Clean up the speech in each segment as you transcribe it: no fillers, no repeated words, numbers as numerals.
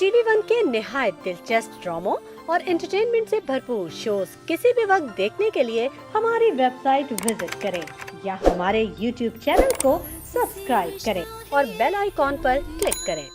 TV1 के निहायत दिलचस्प ड्रामों और एंटरटेनमेंट से भरपूर शोज किसी भी वक्त देखने के लिए हमारी वेबसाइट विजिट करें या हमारे YouTube चैनल को सब्सक्राइब करें और बेल आइकॉन पर क्लिक करें।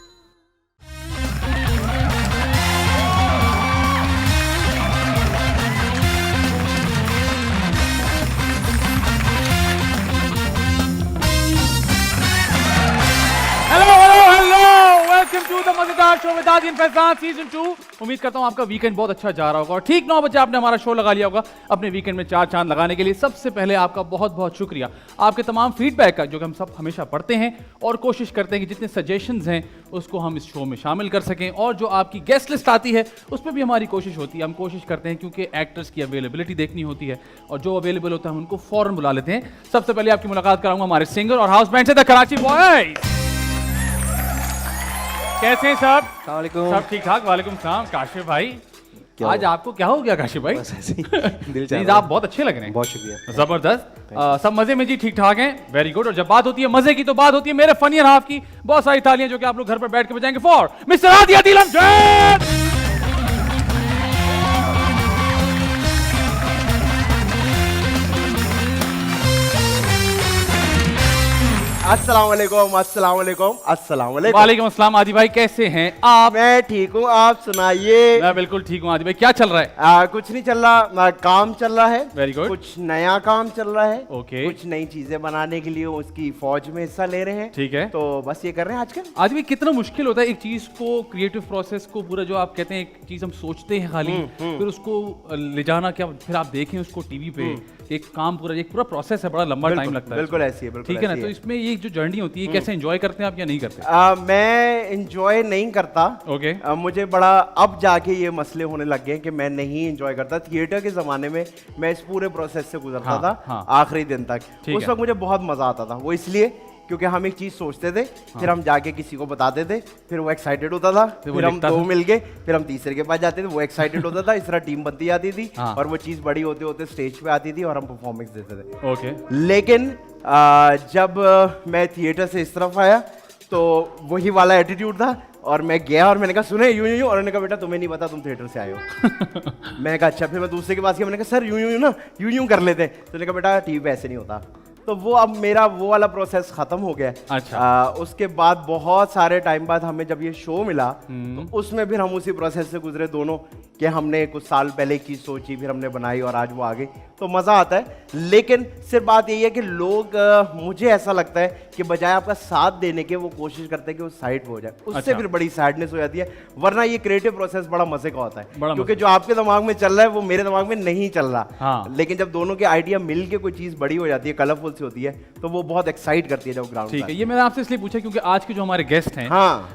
वेलकम टू द मजेदार शो विद आदिन फैजान सीजन 2। उम्मीद करता हूं आपका वीकेंड बहुत अच्छा जा रहा होगा और ठीक 9 बजे आपने हमारा शो लगा लिया होगा अपने वीकेंड में चार चांद लगाने के लिए। सबसे पहले आपका बहुत बहुत शुक्रिया आपके तमाम फीडबैक का, जो कि हम सब हमेशा पढ़ते हैं और कोशिश करते हैं कि जितने सजेशंस हैं उसको हम इस शो में शामिल कर सकें। और जो आपकी गेस्ट लिस्ट आती है उस पर भी हमारी कोशिश होती है। हम कोशिश करते हैं क्योंकि एक्टर्स की अवेलेबिलिटी देखनी होती है और जो अवेलेबल होता है हम उनको फौरन बुला लेते हैं। सबसे पहले आपकी मुलाकात कराऊंगा हमारे सिंगर और हाउस बैंड से, द कराची बॉयज। कैसे हैं सब? सब ठीक ठाक। वालेकुम सलाम। काशिफ भाई, आज आपको क्या हो गया काशिफ भाई? दिल आप बहुत अच्छे लग रहे हैं। बहुत शुक्रिया। जबरदस्त। सब मजे में जी? ठीक ठाक हैं? Very good. और जब बात होती है मजे की तो बात होती है मेरे फनी हाफ की। बहुत सारी तालियां जो कि आप लोग घर पर बैठ के बजाएंगे फॉर मिस्टर आदिया दिलम जैन। अस्सलाम वालेकुम, अस्सलाम वालेकुम, अस्सलाम वालेकुम। वालेकुम अस्सलाम। आदि भाई कैसे हैं आप? मैं ठीक हूँ, आप सुनाइए। मैं बिल्कुल ठीक हूँ। आदि भाई क्या चल रहा है? कुछ नहीं चल रहा, काम चल रहा है। Very good. कुछ नया काम चल रहा है। ओके। कुछ नई चीजें बनाने के लिए उसकी फौज में हिस्सा ले रहे हैं। ठीक है। तो बस ये कर रहे हैं आजकल। आदि भाई कितना मुश्किल होता है एक चीज को, क्रिएटिव प्रोसेस को पूरा, जो आप कहते हैं एक चीज हम सोचते हैं खाली, फिर उसको ले जाना, क्या फिर आप देखें उसको टीवी पे, एक काम पूरा, एक पूरा प्रोसेस है, बड़ा लंबा टाइम लगता है। बिल्कुल ऐसी है। ठीक है ना? तो इसमें ये जो जर्नी होती है कैसे एंजॉय करते हैं आप या नहीं करते? मैं एंजॉय नहीं करता। ओके। मुझे बड़ा अब जाके ये मसले होने लग गए कि मैं नहीं एंजॉय करता। थिएटर के जमाने में मैं इस पूरे प्रोसेस से गुजरता था आखिरी दिन तक। उस वक्त मुझे बहुत मजा आता था। वो इसलिए क्योंकि हम एक चीज सोचते थे, फिर हम जाके किसी को बताते थे, फिर वो एक्साइटेड होता था, फिर हम दो मिल गए, फिर हम तीसरे के पास जाते थे, वो एक्साइटेड होता था, इस तरह टीम बनती जाती थी और वो चीज बड़ी होते होते स्टेज पे आती थी और हम परफॉर्मेंस देते थे। ओके। लेकिन जब मैं थिएटर से इस तरफ आया तो वही वाला एटीट्यूड था और मैं गया और मैंने कहा सुने यूं यूं, और उन्होंने कहा बेटा तुम्हें नहीं पता, तुम थिएटर से आए हो। मैंने कहा अच्छा। फिर मैं दूसरे के पास गया, मैंने कहा सर यूं यूं ना, यूं यूं कर लेते हैं। तो उन्होंने कहा बेटा टीवी पे ऐसे नहीं होता। तो वो अब मेरा वो वाला प्रोसेस खत्म हो गया। अच्छा। उसके बाद बहुत सारे टाइम बाद हमें जब ये शो मिला तो उसमें फिर हम उसी प्रोसेस से गुजरे दोनों, कि हमने कुछ साल पहले एक चीज सोची, फिर हमने बनाई और आज वो आ गई। तो मजा आता है। लेकिन सिर्फ बात यही है कि लोग, मुझे ऐसा लगता है कि बजाय आपका साथ देने के वो कोशिश करते हैं कि वो साइड पे हो जाए, उससे अच्छा। फिर बड़ी सैडनेस हो जाती है। वरना ये क्रिएटिव प्रोसेस बड़ा मजे का होता है, क्योंकि जो आपके दिमाग में चल रहा है वो मेरे दिमाग में नहीं चल रहा। लेकिन जब दोनों के आइडिया मिल के कोई चीज बड़ी हो जाती है, कलरफुल सी होती है, तो वो बहुत एक्साइट करती है जब ग्राउंड। ठीक है। ये मैंने आपसे इसलिए पूछा क्योंकि आज के जो हमारे गेस्ट हैं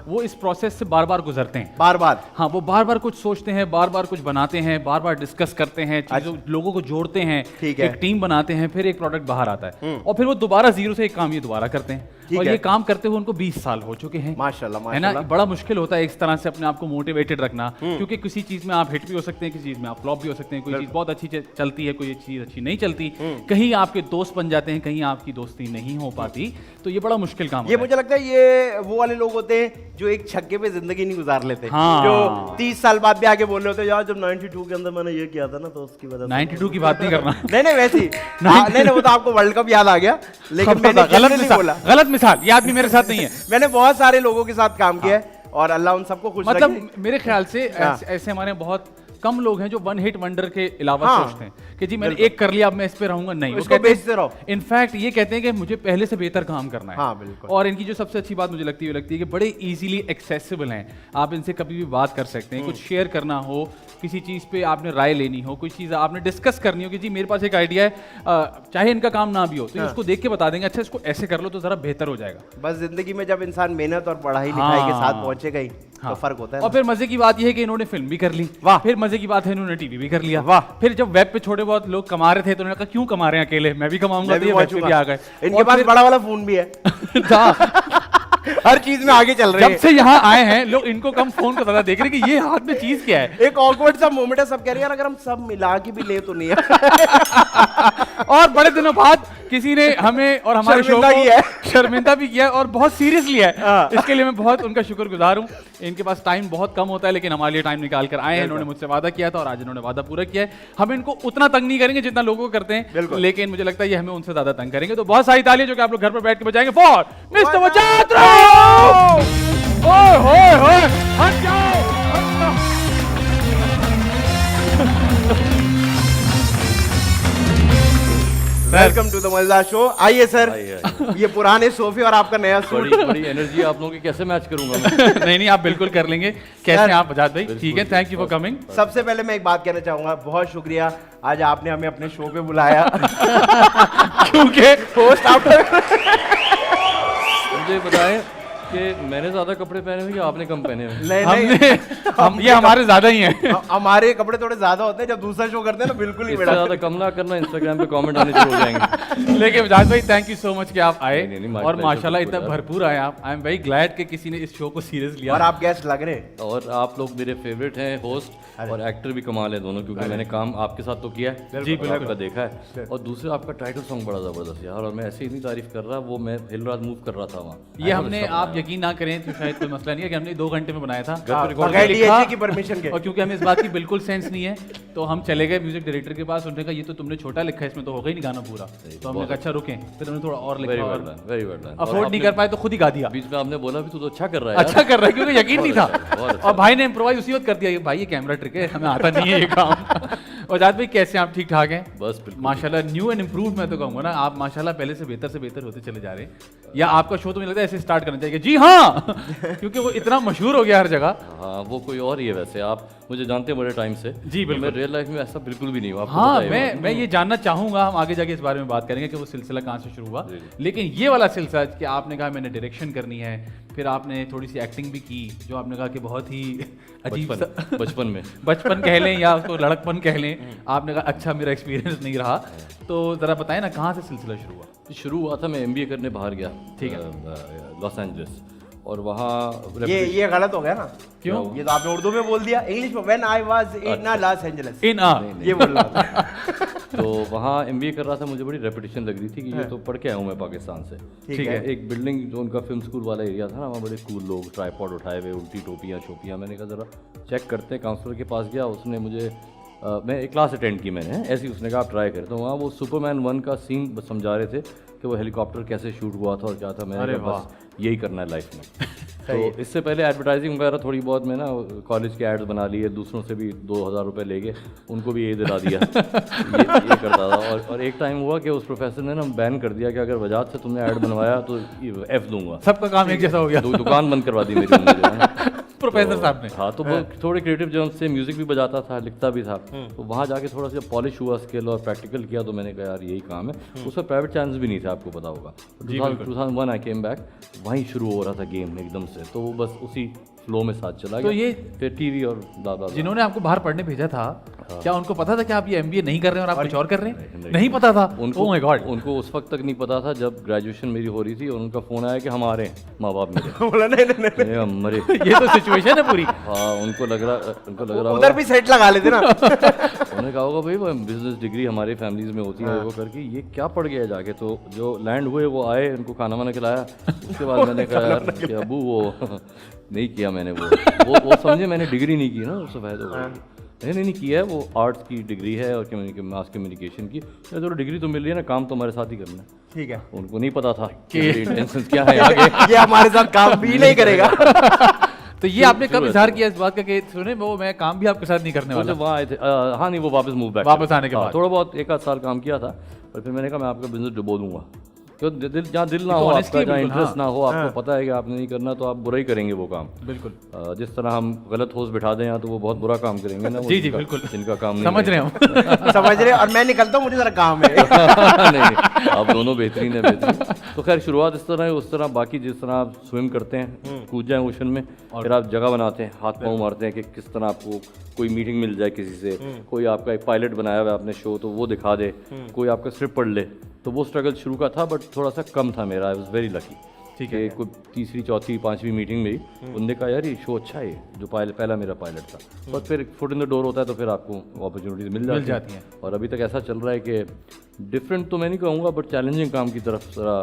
वो इस प्रोसेस से बार बार गुजरते हैं। बार बार वो बार बार कुछ सोचते हैं, बार बार कुछ बनाते हैं, बार बार डिस्कस करते हैं, चीजों लोगों को जोड़ते हैं, एक टीम बनाते हैं, फिर एक प्रोडक्ट बाहर आता है और फिर वो दोबारा जीरो से एक काम ये दोबारा करते हैं। और ये काम करते हुए उनको 20 साल हो चुके हैं। माशाल्लाह, है ना? बड़ा मुश्किल होता है इस तरह से अपने आप को मोटिवेटेड रखना, क्योंकि किसी चीज में आप हिट भी हो सकते हैं, किसी चीज में आप फ्लॉप भी हो सकते हैं। कोई चीज बहुत अच्छी चलती है, कोई चीज अच्छी नहीं चलती, कहीं आपके दोस्त बन जाते हैं, कहीं आपकी दोस्ती नहीं हो पाती। तो ये बड़ा मुश्किल काम ये मुझे लगता है ये वो वाले लोग होते हैं जो एक छक्के पे जिंदगी नहीं गुजार लेते। जो 30 साल बाद भी आके बोल रहे होते हैं यार जब 92 के अंदर मैंने ये किया था ना, तो उसकी वजह से। 92 की बात नहीं करना। नहीं वैसी नहीं, वो तो आपको वर्ल्ड कप याद आ गया। लेकिन मैंने गलत मिसाल, ये आदमी मेरे साथ नहीं है। मैंने बहुत सारे लोगों के साथ काम किया है और अल्लाह उन सबको खुश रखे। मतलब मेरे ख्याल से ऐसे हमारे बहुत कम लोग हैं जो वन हिट वंडर के अलावा सोचते हैं कि जी मैंने एक कर लिया, अब मैं इस पे रहूंगा। नहीं, उसको बेचते रहो। इनफैक्ट ये कहते हैं कि मुझे पहले से बेहतर काम करना है। बिल्कुल। और इनकी जो सबसे अच्छी बात मुझे लगती है कि बड़े इजीली एक्सेसिबल हैं। आप इनसे कभी भी बात कर सकते हैं, कुछ शेयर करना हो, किसी चीज पे आपने राय लेनी हो, कोई चीज आपने डिस्कस करनी हो कि जी मेरे पास एक आइडिया है, चाहे इनका काम ना भी हो तो उसको देख के बता देंगे अच्छा इसको ऐसे कर लो तो जरा बेहतर हो जाएगा। बस जिंदगी में जब इंसान मेहनत और पढ़ाई लिखाई के साथ पहुंचेगा ही तो फर्क होता है। और फिर मजे की बात यह है कि इन्होंने फिल्म भी कर ली, वाह। फिर मजे की बात है इन्होंने टीवी भी कर लिया, वाह। फिर जब वेब पे छोटे बहुत लोग कमा रहे थे तो उन्होंने कहा क्यों कमा रहे हैं अकेले, मैं भी कमाऊंगा, तो ये वेब पे भी आ गए। इनके पास बड़ा वाला फोन भी है। हर चीज में आगे चल रहे हैं। जब से यहाँ आए हैं लोग इनको कम फोन को ज्यादा देख रहे हैं कि ये हाथ में चीज क्या है। एक ऑकवर्ड सा मोमेंट है, सब कह रहे हैं यार अगर हम सब मिला के भी ले तो नहीं है। और बड़े दिनों बाद किसी ने हमें और हमारे शो शर्मिंदा किया है। को शर्मिंदा भी किया है और बहुत सीरियस लिया है। हाँ। इसके लिए मैं बहुत उनका शुक्रगुजार हूँ। इनके पास टाइम बहुत कम होता है, लेकिन हमारे लिए टाइम निकाल कर आए हैं। इन्होंने मुझसे वादा किया था और आज इन्होंने वादा पूरा किया है। हम इनको उतना तंग नहीं करेंगे जितना लोगों को करते हैं, बिल्कुल। लेकिन मुझे लगता है ये हमें उनसे ज्यादा तंग करेंगे। तो बहुत सारी तालियां जो कि आप लोग घर पर बैठ के बजाएंगे फॉर मिस्टर वजात्रा। ओए होए होए, हट जाओ, हट जाओ। वेलकम टू द मजेदार शो। आइए सर, ये पुराने सोफे और आपका नया सूट। बड़ी बड़ी एनर्जी आप लोगों की, कैसे मैच करूंगा मैं? नहीं नहीं, आप बिल्कुल कर लेंगे। कैसे हैं आप बजाज भाई? ठीक है, थैंक यू फॉर कमिंग। सबसे पहले मैं एक बात कहना चाहूंगा, बहुत शुक्रिया आज आपने हमें अपने शो पे बुलाया। क्योंकि होस्ट आप मुझे बताएं कि मैंने ज्यादा कपड़े पहने हुए या आपने कम पहने हुए? हमने ये हमारे ज्यादा ही हैं। हमारे कपड़े थोड़े ज्यादा होते हैं, जब दूसरा शो करते हैं ना बिल्कुल ही इससे बेड़ा। ज्यादा कम ना करना, इंस्टाग्राम पे कमेंट आने शुरू हो जाएंगे। लेकिन बजाज भाई थैंक यू सो मच कि आप आए नहीं, my और pleasure, माशाल्लाह इतना बिल्कुल यार। भरपूर आए आप। आई एम वेरी ग्लैड कि किसी ने इस शो को सीरियस लिया। और आप गेस्ट लग रहे हैं। और आप लोग मेरे फेवरेट हैं होस्ट, और एक्टर भी कमाल है दोनों, क्योंकि मैंने काम आपके साथ तो किया है जी, और आपका देखा है। और दूसरा आपका टाइटल सॉन्ग बड़ा जबरदस्त यार, और मैं ऐसे ही नहीं तारीफ कर रहा, वो मैं हिल रात मूव कर रहा था वहाँ। ये हमने, आप यकीन ना करें तो शायद कोई मसला नहीं है कि हमने 2 घंटे में बनाया था बगैर लिखा। DHA की परमिशन के। और क्योंकि हमें इस बात की बिल्कुल सेंस नहीं है, तो हम चले गए म्यूजिक डायरेक्टर के पास। उन्होंने कहा ये तो तुमने छोटा लिखा है, इसमें तो होगा ही नहीं गाना पूरा। तो हमने कहा अच्छा रुकें, फिर हमने थोड़ा और वेरी लिखा वेल और done, very well done. Afford नहीं कर पाए तो खुद ही गा दिया। बीच में आपने बोला भी तू तो अच्छा कर रहा है अच्छा कर रहा है, क्योंकि यकीन नहीं था। बहुत अच्छा। और भाई ने इम्प्रोवाइज उसी वक्त कर दिया कि भाई ये कैमरा ट्रिक है, हमें आता नहीं है ये काम। और जाद भाई कैसे हैं आप? ठीक ठाक हैं? बस बिल्कुल। माशाल्लाह न्यू एंड इम्प्रूव मैं तो कहूँगा ना, आप माशाल्लाह पहले से बेहतर होते चले जा रहे हैं। या आपका शो तो मुझे लगता है ऐसे स्टार्ट करना चाहिए। जी हाँ, क्योंकि वो इतना मशहूर हो गया हर जगह। हाँ, वो कोई और ही है वैसे। आप मुझे जानते हैं बड़े टाइम से। जी, बिल्कुल। मैं रियल लाइफ में ऐसा बिल्कुल भी नहीं हूँ, आपको हाँ, पता ही है। मैं ये जानना चाहूंगा, हम आगे जाके इस बारे में बात करेंगे कि वो सिलसिला कहाँ से शुरू हुआ। लेकिन ये वाला सिलसिला कि आपने कहा मैंने डायरेक्शन करनी है, फिर आपने थोड़ी सी एक्टिंग भी की, जो आपने कहा कि बहुत ही अजीब सा बचपन में बचपन कह लें या उसको लड़कपन कह लें, आपने कहा अच्छा मेरा एक्सपीरियंस नहीं रहा। तो ज़रा बताएं ना कहाँ से सिलसिला शुरू हुआ? शुरू हुआ था, मैं MBA करने बाहर गया, ठीक है। लॉस एंजलिस, और वहाँ ये गलत हो गया ना। क्यों? ये तो आपने उर्दू में बोल दिया, इंग्लिश में when I was in Los Angeles इन ये बोल रहा था। तो वहाँ MBA कर रहा था, मुझे बड़ी रेपुटेशन लग रही थी कि ये तो पढ़ के आया हूँ मैं पाकिस्तान से। ठीक है। एक बिल्डिंग जो उनका फिल्म स्कूल वाला एरिया था ना, वहाँ बड़े कूल लोग ट्राईपॉड उठाए हुए, उल्टी टोपियाँ शोपियाँ। मैंने कहा ज़रा चेक करते हैं। काउंसलर के पास गया, उसने मुझे मैं एक क्लास अटेंड की मैंने, ऐसे ही उसने कहा आप ट्राई करें। तो वहाँ वो सुपरमैन 1 का सीन समझा रहे थे कि वो हेलीकॉप्टर कैसे शूट हुआ था और क्या था। मैंने कहा बस यही करना है लाइफ में। तो इससे पहले एडवर्टाइजिंग वगैरह थोड़ी बहुत मैं ना कॉलेज के एड्स बना लिए, दूसरों से भी 2000 रुपये ले गए, उनको भी यही दिला दिया। ये करता था। और एक टाइम हुआ कि उस प्रोफेसर ने ना बैन कर दिया कि अगर बजाज से तुमने ऐड बनवाया तो F दूंगा। सबका काम एक जैसा हो गया। दुकान बंद करवा दी मेरी उन्होंने, जो है ना। प्रोफेसर साहब ने। हाँ, तो वो थोड़े क्रिएटिव जर्म से म्यूजिक भी बजाता था, लिखता भी था। तो वहाँ जाके थोड़ा सा पॉलिश हुआ स्किल और प्रैक्टिकल किया, तो मैंने कहा यार यही काम है। उसमें प्राइवेट चांस भी नहीं थे, आपको पता होगा। 2001 आई केम बैक, वहीं शुरू हो रहा था गेम एकदम से। तो वो बस उसी फ्लो में साथ चला गया। तो ये फिर टीवी और blah जिन्होंने आपको बाहर पढ़ने भेजा था, क्या उनको पता था कि आप ये MBA नहीं कर रहे हैं और आप कुछ और कर रहे हैं? नहीं पता था उनको। Oh my God। उनको उस वक्त तक नहीं पता था जब ग्रेजुएशन मेरी हो रही थी और उनका फोन आया कि हम आ रहे हैं, माँ बाप मेरे। बोला नहीं नहीं नहीं, मैंने कहा, मरे। ये तो सिचुएशन है पूरी। हाँ, उनको लग रहा उधर भी सेट लगा लेते ना। उन्होंने कहा होगा भाई वो बिजनेस डिग्री हमारे फैमिलीज में होती है, वो करके ये क्या पड़ गया जाके। तो जो लैंड हुए वो आए, उनको खाना वाना खिलाया। उसके बाद मैंने कहा यार कि अबू वो नहीं किया मैंने, वो समझे मैंने डिग्री नहीं की ना, उससे फायदा हुआ। नहीं किया है, वो आर्ट्स की डिग्री है और मास कम्युनिकेशन की। चलो डिग्री तो मिल रही है ना, काम तो हमारे साथ ही करना है। ठीक है। उनको नहीं पता था कि इंटेंशंस क्या है आगे। ये हमारे साथ काम भी नहीं करेगा। तो ये आपने कब इजहार किया इस बात का कि सुने वो मैं काम भी आपके साथ नहीं करने तो वाला? जब वहाँ आए थे, हाँ नहीं, वो वापस मूव बैक, वापस आने के बाद थोड़ा बहुत 1 आध साल काम किया था, पर फिर मैंने कहा मैं आपका बिजनेस डुबो दूंगा। तो जहाँ दिल ना तो हो honestly आपका, जहाँ बिल्कुल, इंटरेस्ट हाँ। ना हो, आपको पता है कि आपने नहीं करना, तो आप बुरा ही करेंगे वो काम। बिल्कुल जिस तरह हम गलत होस्ट बिठा दें यहाँ, तो वो बहुत बुरा काम करेंगे ना। वो जी, जिनका- बिल्कुल। जिनका काम नहीं समझ रहे हम। समझ रहे, और मैं निकलता हूँ, मुझे जरा काम है। नहीं, आप दोनों बेहतरीन है, बेहतरीन। तो खैर शुरुआत इस तरह है, उस तरह बाकी जिस तरह आप स्विम करते हैं, कूद जाएं ओशन में, फिर आप जगह बनाते हैं, हाथ पाँव मारते हैं कि किस तरह आपको कोई मीटिंग मिल जाए किसी से, कोई आपका एक पायलट बनाया हुआ है आपने शो, तो वो दिखा दे, कोई आपका स्क्रिप्ट पढ़ ले। तो वो स्ट्रगल शुरू का था, बट थोड़ा सा कम था मेरा। I was very lucky. ठीक है। कि कोई तीसरी चौथी पांचवी मीटिंग में ही उन्होंने कहा यार ये शो अच्छा है, जो पहला मेरा पायलट था। और फिर फुट इन द डोर होता है तो फिर आपको अपॉर्चुनिटीज मिल जाती हैं। और अभी तक ऐसा चल रहा है कि डिफरेंट तो मैं नहीं कहूँगा, बट चैलेंजिंग काम की तरफ जरा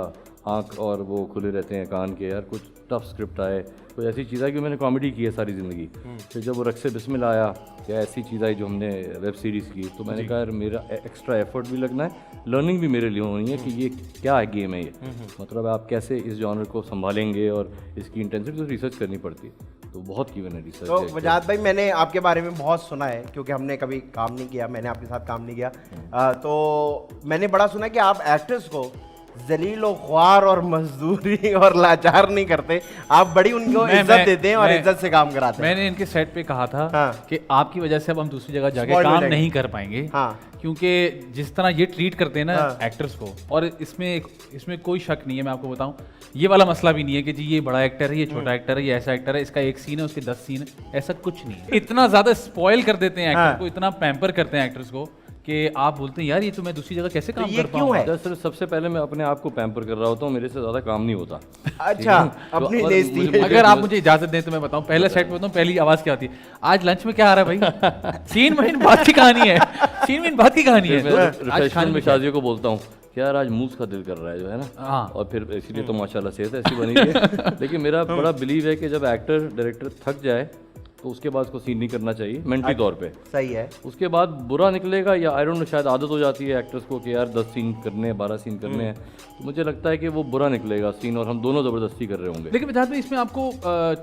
आँख और वो खुले रहते हैं कान के, यार कुछ टफ स्क्रिप्ट आए, कुछ ऐसी चीज़ है कि मैंने कॉमेडी की है सारी ज़िंदगी। फिर जब वो रक्से बिस्मिल्लाह आया, या ऐसी चीज़ आई जो हमने वेब सीरीज़ की, तो मैंने कहा यार मेरा एक्स्ट्रा एफर्ट भी लगना है, लर्निंग भी मेरे लिए होनी है कि ये क्या है, गेम है ये, मतलब आप कैसे इस जॉनर को संभालेंगे और इसकी इंटेंसिटी तो रिसर्च करनी पड़ती है। तो बहुत की मैंने रिसर्च। तो वजाहत भाई, मैंने आपके बारे में बहुत सुना है, क्योंकि हमने कभी काम नहीं किया, मैंने आपके साथ काम नहीं किया। तो मैंने बड़ा सुना कि आप एक्टर्स को जलील और ख्वार और मजदूरी और लाचार नहीं करते, आप बड़ी उनको इज्जत देते हैं और इज्जत से काम कराते हैं। मैंने इनके सेट पे कहा था हाँ। कि आपकी वजह से अब हम दूसरी जगह जाके काम नहीं कर पाएंगे। हाँ। क्योंकि जिस तरह ये ट्रीट करते हैं ना एक्टर्स को, और इसमें कोई शक नहीं है, मैं आपको बताऊं, ये वाला मसला भी नहीं है कि जी ये बड़ा एक्टर है, ये छोटा एक्टर है, ये ऐसा एक्टर है, इसका एक सीन है उसके 10 सीन है, ऐसा कुछ नहीं है। इतना ज्यादा स्पॉइल कर देते हैं एक्टर को, इतना पैम्पर करते हैं एक्टर्स को कि आप बोलते हैं यार ये तो मैं दूसरी जगह कैसे काम कर पाऊंगा। दरअसल सबसे पहले मैं अपने आप को पैम्पर कर रहा होता हूँ, मेरे से ज़्यादा काम नहीं होता। अच्छा, अपनी बेइज्जती है। अगर आप मुझे इजाजत दें तो मैं बताऊं, पहले सेट में बताऊं, पहली आवाज क्या आती है, आज लंच में क्या आ रहा है भाई, सीन महीन बात की कहानी है, सीन महीन बात की कहानी है। रिफ्रेशमेंट में शादियों को बोलता हूँ कि यार आज मूस का दिल कर रहा है, जो है ना, और फिर इसीलिए तो माशाल्लाह सेहत ऐसी बनी है। लेकिन मेरा बड़ा बिलीव है कि जब एक्टर डायरेक्टर थक जाए तो उसके बाद उसको सीन नहीं करना चाहिए मेंटली तौर पे। सही है। उसके बाद बुरा निकलेगा या आई डोंट नो, शायद आदत हो जाती है एक्टर्स को कि यार 10 सीन करने हैं, 12 सीन करने हैं, तो मुझे लगता है कि वो बुरा निकलेगा सीन और हम दोनों ज़बरदस्ती कर रहे होंगे। लेकिन वजाहत भाई, इसमें आपको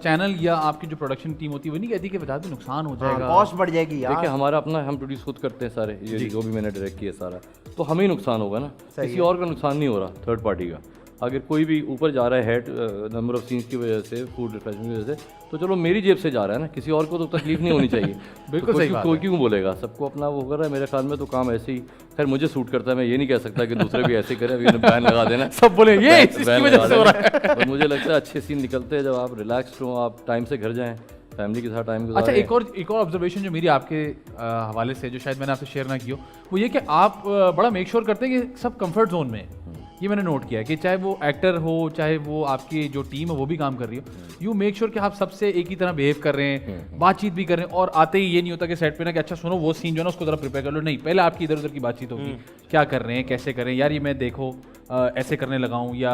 चैनल या आपकी जो प्रोडक्शन टीम होती है वो नहीं कहती कि वजाहत भाई नुकसान हो जाएगा, कॉस्ट बढ़ जाएगी यार। देखिए हमारा अपना, हम प्रोड्यूस खुद करते हैं सारे, ये जो भी मैंने डायरेक्ट किया सारा, तो हमें ही नुकसान होगा ना, किसी और का नुकसान नहीं हो रहा, थर्ड पार्टी का। अगर कोई भी ऊपर जा रहा है हेड नंबर ऑफ सीन्स की वजह से, फूड रिफ्रेशमेंट की वजह से, तो चलो मेरी जेब से जा रहा है ना, किसी और को तो तकलीफ नहीं होनी चाहिए। बिल्कुल तो सही बात है। कोई क्यों बोलेगा, सबको अपना वो कर रहा है। मेरे ख्याल में तो काम ऐसे ही, खैर मुझे सूट करता है, मैं ये नहीं कह सकता कि दूसरे भी ऐसे करें, अभी बैन लगा देना, सब बोले ये इसकी वजह से हो रहा है। और मुझे लगता है अच्छे सीन निकलते हैं जब आप रिलैक्स्ड हो, आप टाइम से घर जाएं, फैमिली के साथ टाइम गुजारें। अच्छा, एक और ऑब्जर्वेशन जो मेरी आपके हवाले से, जो शायद मैंने आपसे शेयर ना की हो, वो ये कि आप बड़ा मेक श्योर करते हैं कि सब कंफर्ट जोन में है। ये मैंने नोट किया है कि चाहे वो एक्टर हो, चाहे वो आपकी जो टीम है वो भी काम कर रही हो, यू मेक श्योर कि आप सबसे एक ही तरह बिहेव कर रहे हैं, बातचीत भी कर रहे हैं, और आते ही ये नहीं होता कि सेट पे ना कि अच्छा सुनो वो सीन जो है ना उसको जरा प्रिपेयर कर लो, नहीं, पहले आपकी इधर उधर की बातचीत होगी, क्या कर रहे हैं, कैसे कर रहे हैं, यार ये मैं देखो ऐसे करने लगा हूँ, या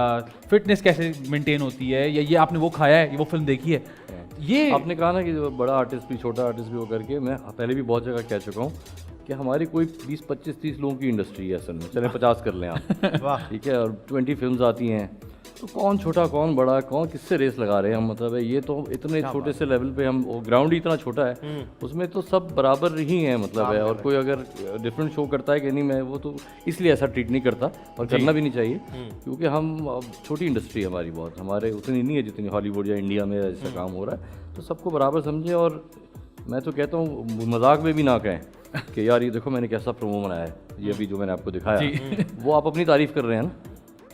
फिटनेस कैसे मेंटेन होती है, या ये आपने वो खाया है, ये वो फिल्म देखी है। ये आपने कहा ना कि बड़ा आर्टिस्ट भी छोटा आर्टिस्ट भी वो करके, मैं पहले भी बहुत जगह कह चुका हूँ कि हमारी कोई 20, 25, 30 लोगों की इंडस्ट्री है असल में, चले 50 कर लें आप, वाह, ठीक है, और 20 फिल्म्स आती हैं, तो कौन छोटा कौन बड़ा, कौन किससे रेस लगा रहे हैं हम, मतलब है ये तो इतने छोटे से लेवल पे हम, ग्राउंड ही इतना छोटा है, उसमें तो सब बराबर ही हैं, मतलब है। और कोई अगर डिफरेंट शो करता है कि नहीं, मैं वो तो इसलिए ऐसा ट्रीट नहीं करता, और करना भी नहीं चाहिए, क्योंकि हम छोटी इंडस्ट्री है हमारी बहुत, हमारे उतनी नहीं है जितनी हॉलीवुड या इंडिया में ऐसा काम हो रहा है, तो सबको बराबर समझें। और मैं तो कहता हूँ मजाक में भी ना कहें कि यार ये देखो मैंने कैसा प्रोमो बनाया है, ये अभी जो मैंने आपको दिखाया, वो आप अपनी तारीफ कर रहे हैं ना,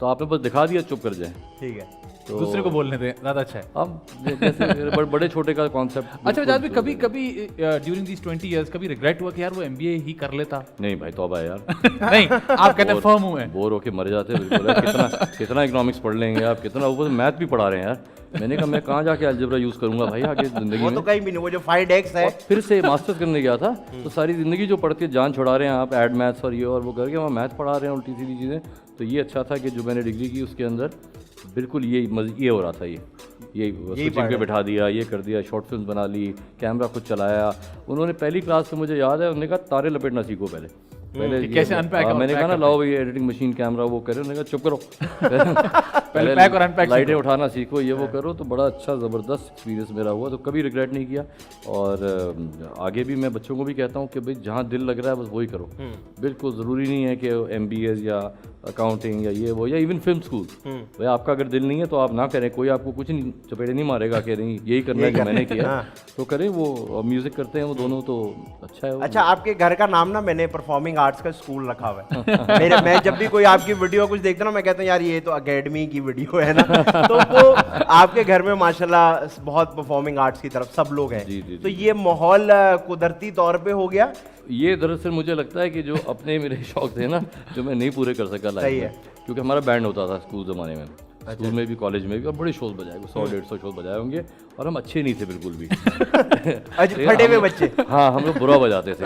तो आपने बस दिखा दिया, चुप कर जाए, ठीक है, तो दूसरे को बोलने दें, ज़्यादा अच्छा है। अब जैसे बड़े छोटे का कॉन्सेप्ट। अच्छा वजाहत भाई, कभी ड्यूरिंग दीज 20 years कभी रिग्रेट हुआ कि यार वो MBA ही कर लेता? नहीं भाई, तौबा है यार। नहीं, आप कहते हैं फर्म हूँ मैं, बोर होके मर जाते हैं बिल्कुल यार। कितना इकोनॉमिक्स पढ़ लेंगे आप, कितना ऊपर मैथ भी पढ़ा रहे हैं यार। मैंने कहा मैं कहाँ जाके अलजेब्रा यूज़ करूंगा भाई आगे ज़िंदगी वो में। तो कहीं भी नहीं, वो जो 5x है। फिर से मास्टर्स करने गया था, तो सारी ज़िंदगी जो पढ़ती है जान छुड़ा रहे हैं आप, एड मैथ्स और ये और वो करके वहाँ मैथ पढ़ा रहे हैं उल्टी सीधी चीज़ें। तो ये अच्छा था कि जो मैंने डिग्री की उसके अंदर बिल्कुल ये हो रहा था, ये स्विचिंग पे बिठा दिया, ये कर दिया, शॉर्ट फिल्म बना ली, कैमरा खुद चलाया। उन्होंने पहली क्लास में मुझे याद है, उन्होंने कहा तारे लपेटना सीखो पहले कैसे अनपैक। मैंने कहा ना लाओ भाई एडिटिंग मशीन कैमरा वो करे, उन्होंने कहा चुप करो पहले पैक और अनपैक लाइटें उठाना सीखो, ये वो करो। तो बड़ा अच्छा ज़बरदस्त एक्सपीरियंस मेरा हुआ, तो कभी रिग्रेट नहीं किया। और आगे भी मैं बच्चों को भी कहता हूँ कि भाई जहाँ दिल लग रहा है बस वही करो। बिल्कुल ज़रूरी नहीं है कि MBAs या अकाउंटिंग या ये वो या इवन फिल्म स्कूल, भाई आपका अगर दिल नहीं है तो आप ना करें, कोई आपको कुछ नहीं चपेटे नहीं मारेगा कि नहीं यही करना है जो मैंने किया, तो करें। वो म्यूज़िक करते हैं वो दोनों, तो अच्छा है। अच्छा, आपके घर का नाम ना मैंने परफॉर्मिंग आर्ट्स का स्कूल रखा हुआ है। मैं जब भी कोई आपकी वीडियो कुछ देखता हूँ, मैं कहता हूँ यार ये तो अकेडमी की वीडियो है ना। तो वो आपके घर में माशाल्लाह बहुत परफॉर्मिंग आर्ट्स की तरफ सब लोग हैं। तो ये माहौल कुदरती तौर पे हो गया। ये दरअसल मुझे लगता है कि जो अपने मेरे शौक थे ना, जो मैं नहीं पूरे कर सका लाइफ में, क्योंकि हमारा बैंड होता था स्कूल ज़माने में, स्कूल में भी कॉलेज में भी, और बड़े शोज बजाए, 100-150 शोज बजाए होंगे, और हम अच्छे नहीं थे बिल्कुल भी। फटे हुए बच्चे। हाँ, हम लोग बुरा बजाते थे,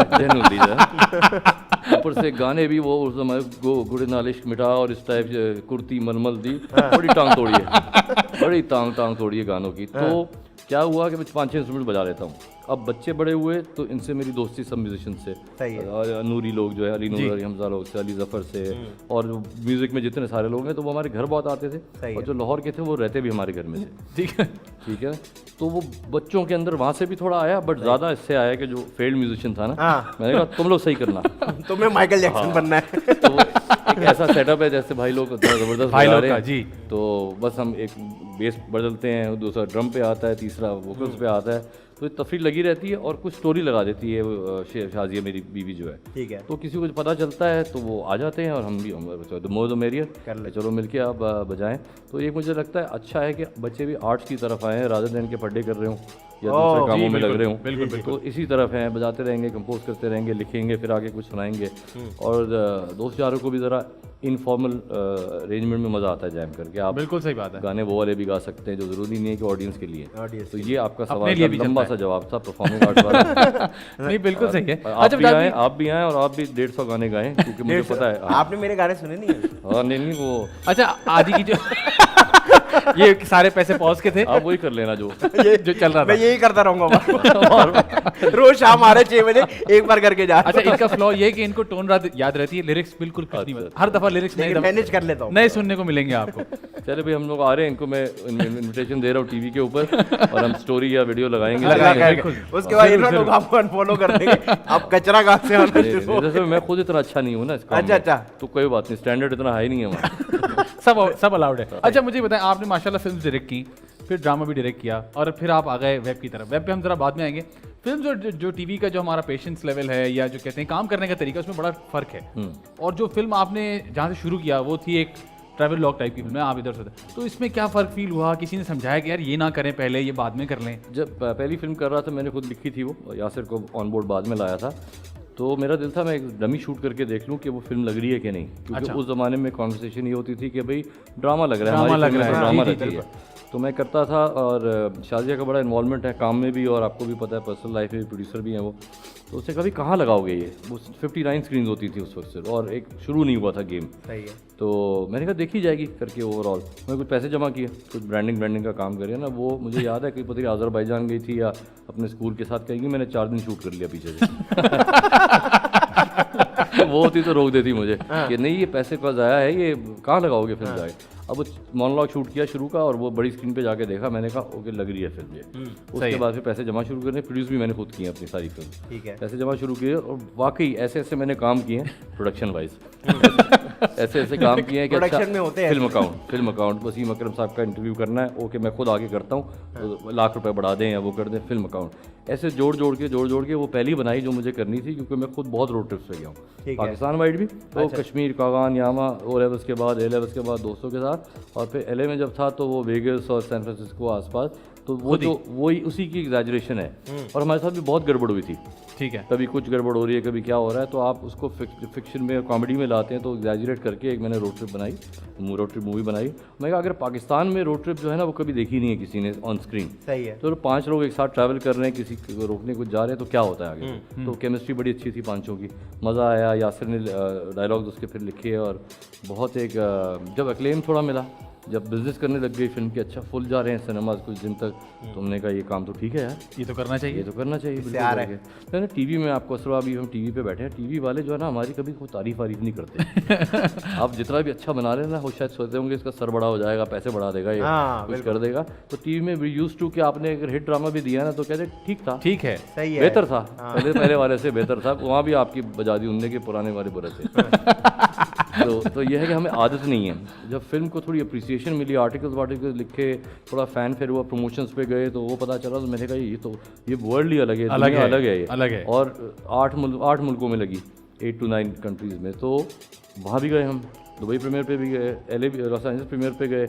ऊपर से गाने भी वो उस समय गुड़े नालिश मिटा और इस टाइप से कुर्ती मलमल दी, बड़ी टांग तोड़ी है, बड़ी टांग तोड़ी है गानों की। तो क्या हुआ कि मैं 5-6 इंस्ट्रूमेंट बजा लेता हूँ। अब बच्चे बड़े हुए तो इनसे मेरी दोस्ती सब म्यूजिशियन से, और नूरी लोग जो है, अली नूर, अली हमजा लोग से, अली जफ़र से, और म्यूजिक में जितने सारे लोग हैं तो वो हमारे घर बहुत आते थे, और जो लाहौर के थे वो रहते भी हमारे घर में थे। ठीक है, तो वो बच्चों के अंदर वहाँ से भी थोड़ा आया, बट ज़्यादा इससे आया कि जो फेल्ड म्यूजिशियन था ना, मैंने कहा तुम लोग सही करना, तुम्हें माइकल जैक्सन बनना है। तो एक ऐसा सेटअप है जैसे भाई लोग ज़बरदस्त बजा रहे हैं जी, तो बस हम एक बेस बदलते हैं, दूसरा ड्रम पे आता है, तीसरा वोकल्स पे आता है, तो तफरीह लगी रहती है, और कुछ स्टोरी लगा देती है शाजिया मेरी बीवी जो है, ठीक है, तो किसी को पता चलता है तो वो आ जाते हैं, और हम भी द मोर द मेरियर कर ले, चलो मिलके आप बजाएं। तो ये मुझे लगता है अच्छा है कि बच्चे भी आर्ट्स की तरफ आए हैं, रादर देन के पढ़ाई कर रहे हों या दूसरे कामों में लग रहे हों। बिल्कुल, तो इसी तरफ हैं, बजाते रहेंगे, कंपोज करते रहेंगे, लिखेंगे, फिर आगे कुछ सुनाएंगे, और दोस्त यारों को भी ज़रा इनफॉर्मल अरेंजमेंट में मज़ा आता है जैम करके। आप बिल्कुल सही बात है, गाने वो वाले भी गा सकते हैं जो ज़रूरी नहीं है कि ऑडियंस के लिए। तो ये आपका सवाल का लंबा सा जवाब था परफॉर्मिंग आर्ट वाला। नहीं, बिल्कुल सही है। आप भी आए और आप भी 150 गाने गाएं, क्योंकि मुझे पता है आपने मेरे गाने सुने नहीं है। हाँ, नहीं वो अच्छा, आदि की जो ये सारे पैसे पॉज के थे, आप वही कर लेना जो चल रहा था। मैं यही करता रहूंगा रोज शाम 6 बजे एक बार करके जा। अच्छा, इनका फ्लॉ ये है कि इनको टोन याद रहती है, लिरिक्स बिल्कुल हर दफा लिरिक्स मैनेज कर लेता हूँ, नए सुनने को मिलेंगे आपको। चले भाई, हम लोग आ रहे हैं, इनको मैं इनविटेशन दे रहा हूँ टीवी के ऊपर, और हम स्टोरी या वीडियो लगाएंगे, उसके बाद इन्होंने लोग आपको अनफॉलो कर देंगे। आप कचरा कहाँ से आना शुरू हो? जैसे मैं खुद इतना अच्छा नहीं हूँ ना इसका। अच्छा, तो कोई बात नहीं, स्टैंडर्ड इतना हाई नहीं है हमारा। सब अलाउड है। अच्छा, मुझे बताएं, आपने माशाल्लाह फिल्म डायरेक्ट की, फिर ड्रामा भी डायरेक्ट किया, और फिर आप आ गए वेब की तरफ। वेब पे हम जरा बाद में आएंगे। फिल्म जो टीवी का जो हमारा पेशेंस लेवल है, या जो कहते हैं काम करने का तरीका, उसमें बड़ा फर्क है। और जो फिल्म आपने जहाँ से शुरू किया वो थी एक ट्रैवल लॉग टाइप की फिल्म है, आप इधर से, तो इसमें क्या फ़र्क फील हुआ? किसी ने समझाया कि यार ये ना करें पहले, ये बाद में कर लें? जब पहली फिल्म कर रहा था, मैंने खुद लिखी थी, वो यासिर को ऑन बोर्ड बाद में लाया था, तो मेरा दिल था मैं एक डमी शूट करके देख लूं कि वो फिल्म लग रही है कि नहीं, क्योंकि उस ज़माने में कॉन्वर्सेशन ये होती थी कि भाई ड्रामा लग रहा है, ड्रामा लगती है, तो मैं करता था। और शाजिया का बड़ा इन्वॉल्वमेंट है काम में भी, और आपको भी पता है पर्सनल लाइफ में प्रोड्यूसर भी हैं वो, तो उससे कभी कहाँ लगाओगे ये, वो 59 स्क्रीन होती थी उस वक्त से, और एक शुरू नहीं हुआ था गेम। सही है, तो मैंने कहा देखी जाएगी करके ओवरऑल। मैं कुछ पैसे जमा किए, कुछ ब्रांडिंग का काम करे ना, वो मुझे याद है कि पता नहीं अज़रबैजान गई थी या अपने स्कूल के साथ कहेंगी, मैंने 4 दिन शूट कर लिया पीछे से। वो होती तो रोक देती मुझे कि नहीं, ये पैसे का ज़ाया है, ये कहाँ लगाओगे फिल्म जाके। अब वो मोनोलॉग शूट किया शुरू का, और वो बड़ी स्क्रीन पे जाके देखा, मैंने कहा ओके लग रही है फिल्म ये। उसके बाद फिर पैसे जमा शुरू करने, प्रोड्यूस भी मैंने खुद किए अपनी सारी फिल्म, ठीक है, पैसे जमा शुरू किए, और वाकई ऐसे ऐसे मैंने काम किए हैं प्रोडक्शन वाइज, ऐसे ऐसे काम किए हैं कि अच्छा फिल्म अकाउंट वसीम अकरम साहब का इंटरव्यू करना है, ओके मैं खुद आगे करता हूँ, तो लाख रुपए बढ़ा दें या वो कर दें, फिल्म अकाउंट ऐसे जोड़ जोड़ के वो पहली बनाई जो मुझे करनी थी, क्योंकि मैं खुद बहुत रोड ट्रिप्स पे गया हूँ, पाकिस्तान वाइड भी, तो कश्मीर, कागान, यामा, ओ लेवल्स के बाद, ए लेवल्स के बाद दोस्तों के साथ, और फिर LA में जब था तो वो वेगस और सैन फ्रांसिस्को आसपास, तो वो जो वही उसी की एग्जैजरेशन है। और हमारे साथ भी बहुत गड़बड़ हुई थी, ठीक है, कभी कुछ गड़बड़ हो रही है, कभी क्या हो रहा है, तो आप उसको फिक्शन में कॉमेडी में लाते हैं, तो एग्जैजरेट करके एक मैंने रोड ट्रिप बनाई, रोड ट्रिप मूवी बनाई। मैं कहा अगर पाकिस्तान में रोड ट्रिप जो है ना वो कभी देखी नहीं है किसी ने ऑन स्क्रीन, सही है, तो 5 लोग एक साथ ट्रैवल कर रहे हैं, किसी को रोकने को जा रहे हैं, तो क्या होता है आगे। तो केमिस्ट्री बड़ी अच्छी थी पांचों की, मज़ा आया। यासिर ने डायलॉग्स उसके फिर लिखे, और बहुत एक जब एक्लेम थोड़ा मिला, जब बिजनेस करने लग गई फिल्म के, अच्छा फुल जा रहे हैं सिनेमाज कुछ दिन तक, तुमने कहा ये काम तो ठीक है यार, ये तो करना चाहिए, मैंने टीवी में आपको असर, अभी हम टीवी पे बैठे हैं, टीवी वाले जो है ना हमारी कभी कोई तारीफ नहीं करते। आप जितना भी अच्छा बना रहे हैं ना, वो शायद सोचते होंगे इसका सर बड़ा हो जाएगा, पैसे बढ़ा देगा, ये कुछ कर देगा। तो टीवी में वी यूज्ड टू कि आपने अगर हिट ड्रामा भी दिया ना तो कहते ठीक था, ठीक है, सही है, बेहतर था, पहले वाले से बेहतर था, वहाँ भी आपकी बजा दी उनने के पुराने वाले बुरे थे। तो यह है कि हमें आदत नहीं है। जब फिल्म को थोड़ी अप्रिसिएशन मिली, आर्टिकल्स लिखे, थोड़ा फैन फेयर हुआ, प्रमोशंस पे गए, तो वो पता चला, तो मैंने कहा ये वर्ल्ड ही अलग है, अलग है। और 8 मुल्कों में लगी, 8 to 9 कंट्रीज़ में, तो वहाँ भी गए हम, दुबई प्रीमियर पे भी गए, LA लॉस एंजल्स प्रीमियर पे गए,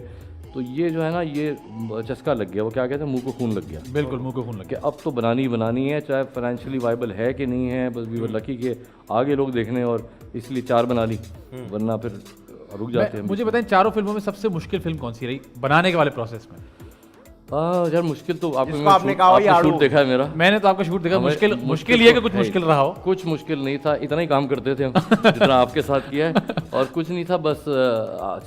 तो ये जो है ना ये चस्का लग गया, वो क्या कहते हैं, मुंह को खून लग गया। बिल्कुल, मुंह को खून लग गया। अब तो बनानी है, चाहे फाइनेंशियली वाइबल है कि नहीं है, बस वी वर लकी के आगे लोग देखने, और इसलिए 4 बना ली, वरना फिर रुक जाते हैं। मुझे बताएं, चारों फिल्मों में सबसे मुश्किल फिल्म कौन सी रही बनाने के वाले प्रोसेस में? यार मुश्किल तो आपने कहा वही शूट देखा है मेरा। मैंने तो आपका शूट देखा। मुश्किल ये कि कुछ मुश्किल रहा हो? कुछ मुश्किल नहीं था, इतना ही काम करते थे हम जितना आपके साथ किया है, और कुछ नहीं था। बस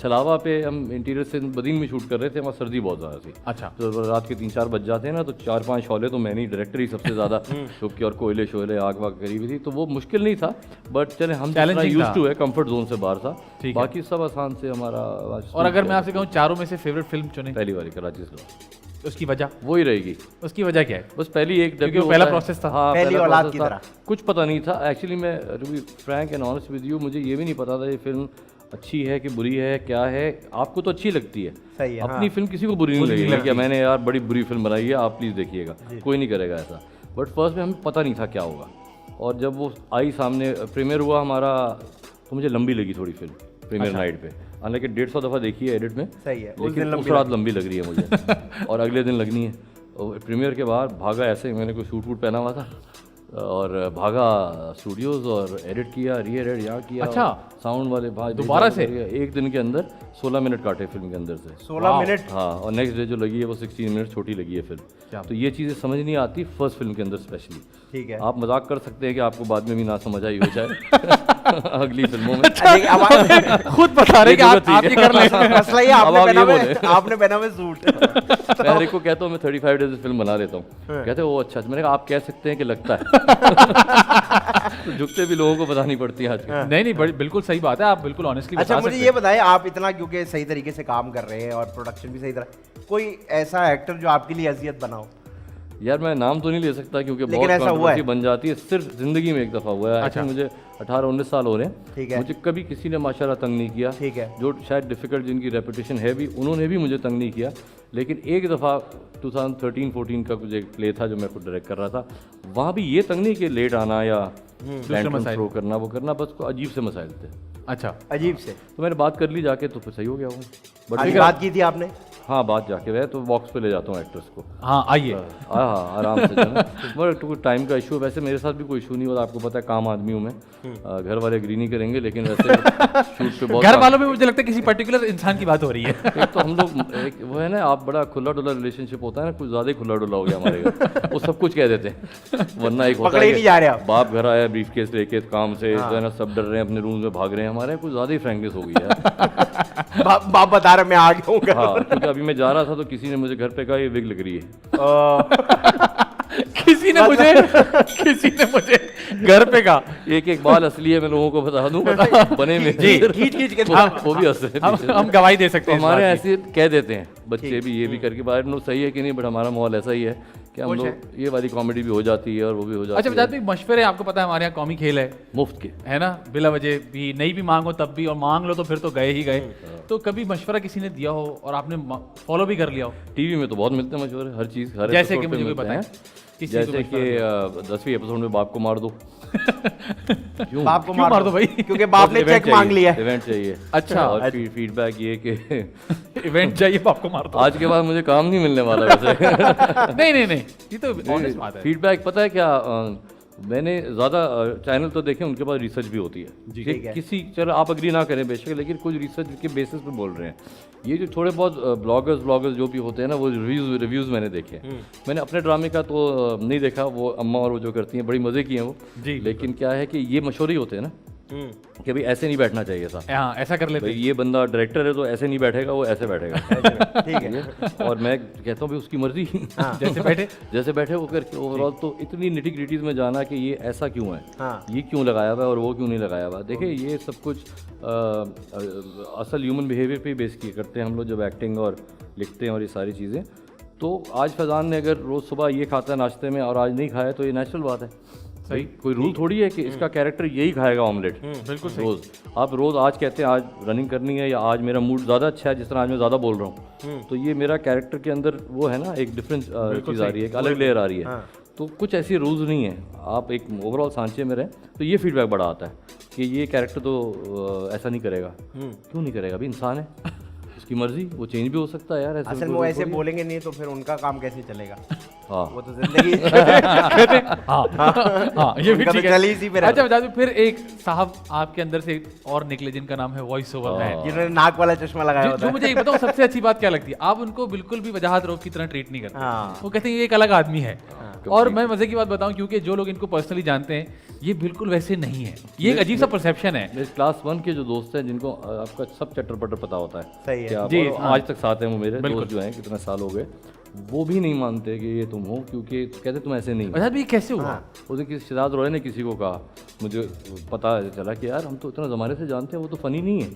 छलावा पे हम इंटीरियर से बदीन में शूट कर रहे थे, वहाँ सर्दी बहुत ज़्यादा थी। अच्छा। तो रात के 3-4 बज जाते हैं ना, तो 4-5 शौले तो मैंने ही, डायरेक्टर ही सबसे ज़्यादा क्योंकि, और कोयले शोले आग वाग करी हुई थी, तो वो मुश्किल नहीं था। बट चले हम यूज्ड टू है, कंफर्ट जोन से बाहर था, बाकी सब आसान से हमारा। और अगर मैं आपसे कहूँ चारों में से फेवरेट फिल्म चुने? पहली वाली कराची से, उसकी वजह वही रहेगी। उसकी वजह क्या है? बस पहली एक क्योंकि वो पहला प्रोसेस था। हाँ, पहली औलाद की तरह। कुछ पता नहीं था एक्चुअली। मैं to be frank and honest with you, मुझे ये भी नहीं पता था ये फिल्म अच्छी है कि बुरी है, क्या है। आपको तो अच्छी लगती है, सही है, अपनी फिल्म किसी को बुरी नहीं लगेगी कि मैंने यार बड़ी बुरी फिल्म बनाई है, आप प्लीज़ देखिएगा, कोई नहीं करेगा ऐसा। बट फर्स्ट में हमें पता नहीं था क्या होगा, और जब वो आई सामने, प्रीमियर हुआ हमारा, तो मुझे लंबी लगी थोड़ी फिल्म प्रीमियर नाइट पे। हालांकि 150 दफ़ा देखी है एडिट में, सही है, लेकिन उस रात लंबी लग रही है मुझे और अगले दिन लगनी है। और प्रीमियर के बाद भागा, ऐसे मैंने कोई सूट वूट पहना हुआ था, और भागा स्टूडियोज और एडिट किया, री एडिट यहाँ किया। अच्छा। साउंड वाले भाई दोबारा से एक दिन के अंदर 16 मिनट काटे फिल्म के अंदर से। 16 मिनट? हाँ, और नेक्स्ट डे जो लगी है वो 16 मिनट छोटी लगी है फिल्म। तो ये चीज़ें समझ नहीं आती फर्स्ट फिल्म के अंदर स्पेशली। ठीक है। आप मजाक कर सकते हैं कि आपको बाद में भी ना समझ आई हो जाए अगली फिल्मों में। खुद बता रहे कि आप ये कर लें। मसला ये आपने पहना हुआ सूट। मैं हर एक को कहता हूँ मैं 35 डेज फिल्म बना लेता हूँ, कहते हैं वो अच्छा। मैंने कहा आप कह सकते हैं कि लगता है तो झुकते भी लोगों को बतानी पड़ती है आज। नहीं, बिल्कुल सही बात है, आप बिल्कुल ऑनेस्टली अच्छा, मुझे ये बताएं, आप इतना क्योंकि सही तरीके से काम कर रहे हैं और प्रोडक्शन भी सही तरह, कोई ऐसा एक्टर जो आपके लिए अजियत बनाओ? यार मैं नाम तो नहीं ले सकता क्योंकि बहुत कंट्रोवर्सी बन जाती है। सिर्फ जिंदगी में एक दफ़ा हुआ है। अच्छा। मुझे 18-19 साल हो रहे हैं। ठीक है। मुझे कभी किसी ने माशाल्लाह तंग नहीं किया। ठीक है। जो शायद डिफिकल्ट जिनकी रेपुटेशन है भी, उन्होंने भी मुझे तंग नहीं किया। लेकिन एक दफ़ा 2013-14 का कुछ एक प्ले था जो मैं खुद डायरेक्ट कर रहा था, वहाँ भी ये तंग नहीं कि लेट आना या थ्रो करना, वो करना, बस अजीब से मसाइल थे। अच्छा, अजीब से? तो मैंने बात कर ली जाके, तो फिर सही हो गया वो। बट बात की थी आपने? हाँ, बात जाके वह तो बॉक्स पे ले जाता हूँ एक्टर्स को। हाँ, आइए। हाँ, आराम से बट टाइम का इशू। वैसे मेरे साथ भी कोई इशू नहीं होता, आपको पता है काम आदमी हूँ मैं। घर वाले एग्री नहीं करेंगे, लेकिन वैसे शूट पे बहुत घर वालों में मुझे लगता है किसी पर्टिकुलर इंसान की बात हो रही है। एक तो हम लोग वो है ना, आप बड़ा खुला डुला रिलेशनशिप होता है ना, कुछ ज़्यादा ही खुला डुला हो गया हमारे घर। वो सब कुछ कह देते हैं, वरना एक होता है बाप घर आया ब्रीफ केस लेके काम से, जो है ना, सब डर रहे हैं, अपने रूम में भाग रहे हैं। हमारे कुछ ज़्यादा ही फ्रैंकनेस हो गई है। बाप बता रहा मैं आ गया हूँ। हाँ, क्योंकि अभी मैं जा रहा था तो किसी ने मुझे घर पे कहा ये विग लग रही है। किसी ने मुझे घर पे कहा एक बाल असली है, मैं लोगों को बता दूं, बने में जी, खींच के वो भी हंस रहे हैं। हम गवाही दे सकते हैं। हमारे ऐसे कह देते हैं बच्चे भी, ये भी करके बाहर नो सही है कि नहीं, बट हमारा माहौल ऐसा ही है कि हम लोग ये वाली कॉमेडी भी हो जाती है और वो भी हो जाती है। अच्छा, बजाते मशवरे, आपको पता है हमारे यहाँ कौमी खेल है मुफ्त के, है ना, बिला वजह भी नहीं भी मांगो तब भी, और मांग लो तो फिर तो गए ही गए। तो कभी मशवरा किसी ने दिया हो और आपने फॉलो भी कर लिया हो? टीवी में तो बहुत मिलते हैं मशवरे, हर चीज़, हर जैसे कि मुझे कोई बताएं। जैसे कि 10वीं एपिसोड में बाप को मार दो। क्यों बाप को मार दो भाई? क्योंकि बाप ने चेक मांग लिया है। इवेंट चाहिए। अच्छा, और फीडबैक ये कि इवेंट चाहिए, बाप को मार दो। आज के बाद मुझे काम नहीं मिलने वाला वैसे। नहीं, ये तो ऑनेस्ट बात है। फीडबैक पता है क्या, मैंने ज़्यादा चैनल तो देखे, उनके पास रिसर्च भी होती है। किसी, चलो आप अग्री ना करें बेशक, लेकिन कुछ रिसर्च के बेसिस पे बोल रहे हैं। ये जो थोड़े बहुत ब्लॉगर्स जो भी होते हैं ना, वो रिव्यूज़ मैंने देखे। मैंने अपने ड्रामे का तो नहीं देखा, वो अम्मा और वो जो करती हैं बड़ी मज़े की हैं वो। लेकिन क्या है कि ये मशहूर ही होते हैं ना कि भाई ऐसे नहीं बैठना चाहिए था। हाँ, ऐसा कर लेते। ये बंदा डायरेक्टर है तो ऐसे नहीं बैठेगा, वो ऐसे बैठेगा। ठीक है। और मैं कहता हूँ भाई उसकी मर्जी। जैसे बैठे वो करके ओवरऑल तो इतनी निटी ग्रिटीज में जाना कि ये ऐसा क्यों है, ये क्यों लगाया हुआ है और वो क्यों नहीं लगाया हुआ। देखिए, ये सब कुछ असल ह्यूमन बिहेवियर पे बेस किए करते हैं हम लोग जब एक्टिंग और लिखते हैं और ये सारी चीज़ें। तो आज फैज़ान ने अगर रोज़ सुबह ये खाता है नाश्ते में और आज नहीं खाया तो ये नेचुरल बात है। सही, कोई रूल थोड़ी है कि इसका कैरेक्टर यही खाएगा ऑमलेट बिल्कुल रोज़। आप रोज़ आज कहते हैं आज रनिंग करनी है या आज मेरा मूड ज़्यादा अच्छा है, जिस तरह आज मैं ज़्यादा बोल रहा हूँ, तो ये मेरा कैरेक्टर के अंदर वो है ना, एक डिफरेंट चीज़ आ रही है, एक अलग लेयर आ रही है। तो कुछ ऐसी रूल्स नहीं है, आप एक ओवरऑल सांचे में रहें। तो ये फीडबैक बड़ा आता है कि ये कैरेक्टर तो ऐसा नहीं करेगा। क्यों नहीं करेगा? अभी इंसान है, उसकी मर्जी, वो चेंज भी हो सकता है यार। असल में वो ऐसे बोलेंगे नहीं तो फिर उनका काम कैसे चलेगा? हाँ। वो तो जिंदगी हाँ ये भी उनका तो ठीक है। चल ही इसी पे रहता अच्छा बता दो, फिर एक साहब आपके अंदर से एक और निकले जिनका नाम है वॉइस ओवर मैन। जिन्होंने नाक वाला चश्मा लगाया होता जो है। मुझे एक बताओ सबसे अच्छी बात क्या लगती है, आप उनको बिल्कुल भी वजाहत रोग की तरह ट्रीट नहीं करते। हाँ। वो कहते हैं ये एक अलग आदमी है। और मैं मजे की बात बताऊं, क्योंकि जो लोग इनको पर्सनली जानते हैं ये बिल्कुल वैसे नहीं है, ये एक अजीब सा परसेप्शन है। मेरे क्लास 1 के जो दोस्त हैं जिनको आपका सब चटर पटर पता होता है, सही है। कि आप जी, और हाँ। आज तक साथ हैं वो मेरे बिल्कुल। दोस्त जो हैं, कितने साल हो गए, वो भी नहीं मानते कि ये तुम हो, क्योंकि कहते तुम ऐसे नहीं हो। अच्छा भी कैसे हुआ? उस दिन किसी सिद्धार्थ रॉय ने किसी को कहा, मुझे पता चला कि यार हम तो इतना ज़माने से जानते हैं, वो तो फनी नहीं है।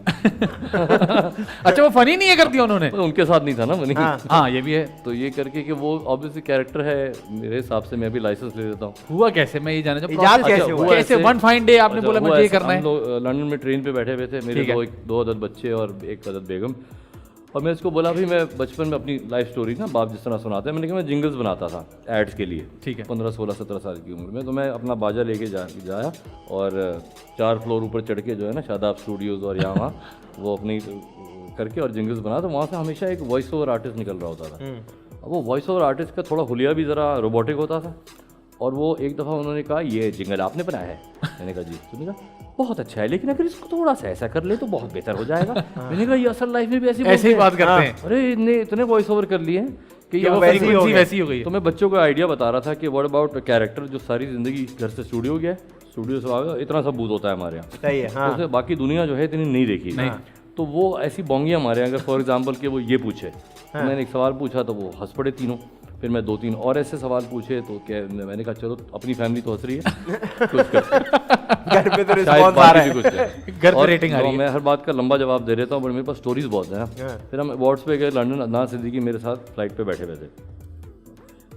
अच्छा वो फनी नहीं है कर दिया उन्होंने? पर उनके साथ नहीं था ना फनी। हाँ ये भी है। तो ये करके कि वो ऑब्वियसली कैरेक्टर है, मेरे हिसाब से मैं भी लाइसेंस ले लेता हूँ। हुआ कैसे, मैं ये जानना चाहूँ इजाज़ process- कैसे हुआ? कैसे वन फाइन डे आपने बोला मुझे ये करना हम है? लोग लंदन में ट्रेन पे बैठे हुए थे, मेरे ठीक है। दो अदद बच्चे और एक अदद बेगम, और मैं इसको बोला भाई मैं बचपन में अपनी लाइफ स्टोरी ना बाप जिस तरह सुनाते हैं, मैंने कहा मैं जिंगल्स बनाता था एड्स के लिए। ठीक है। 15, 16, 17 साल की उम्र में। तो मैं अपना बाजा लेके जाया और 4 फ्लोर ऊपर चढ़ के जो है ना शादाब स्टूडियोज़ और यहाँ वहाँ वो अपनी करके और जिंगल्स बना, तो वहाँ से हमेशा एक वॉइस ओवर आर्टिस्ट निकल रहा होता था। अब वो वॉइस ओवर आर्टिस्ट का थोड़ा हुलिया भी ज़रा रोबोटिक होता था, और वो एक दफ़ा उन्होंने कहा ये जिंगल आपने बनाया है? मैंने कहा जी। तो मैंने कहा बहुत अच्छा है, लेकिन अगर इसको थोड़ा सा ऐसा कर ले तो बहुत बेहतर हो जाएगा। मैंने कहा ये असल लाइफ में भी ऐसे ही बात करते हैं। अरे इतने वॉइस ओवर कर लिए हैं कि ये वो वैसी ही हो फ्रीक्वेंसी गया। वैसी हो गई है। तो मैं बच्चों को आइडिया बता रहा था कि व्हाट अबाउट कैरेक्टर जो सारी जिंदगी घर से स्टूडियो गया, स्टूडियो से आ गया, इतना सब बूथ होता है हमारे यहाँ। सही है। हाँ। तो उसे बाकी दुनिया जो है इतनी नहीं देखी। नहीं। तो वो ऐसी बोंगियाँ मारे, अगर फॉर एग्जाम्पल कि वो ये पूछे, तो मैंने एक सवाल पूछा तो वो हंस पड़े तीनों। फिर मैं 2-3 और ऐसे सवाल पूछे तो क्या, मैंने कहा चलो अपनी फैमिली तो हंस रही है कुछ कर घर पे तो शायद रिस्पॉन्स आ बाकी रहा भी है। कुछ करे। घर पे और रेटिंग आ रही है। मैं हर बात का लंबा जवाब दे देता हूँ, पर मेरे पास स्टोरीज बहुत है ना। फिर हम अवार्ड्स पे गए लंदन, अदनान सिद्दीकी मेरे साथ फ्लाइट पे बैठे हुए थे।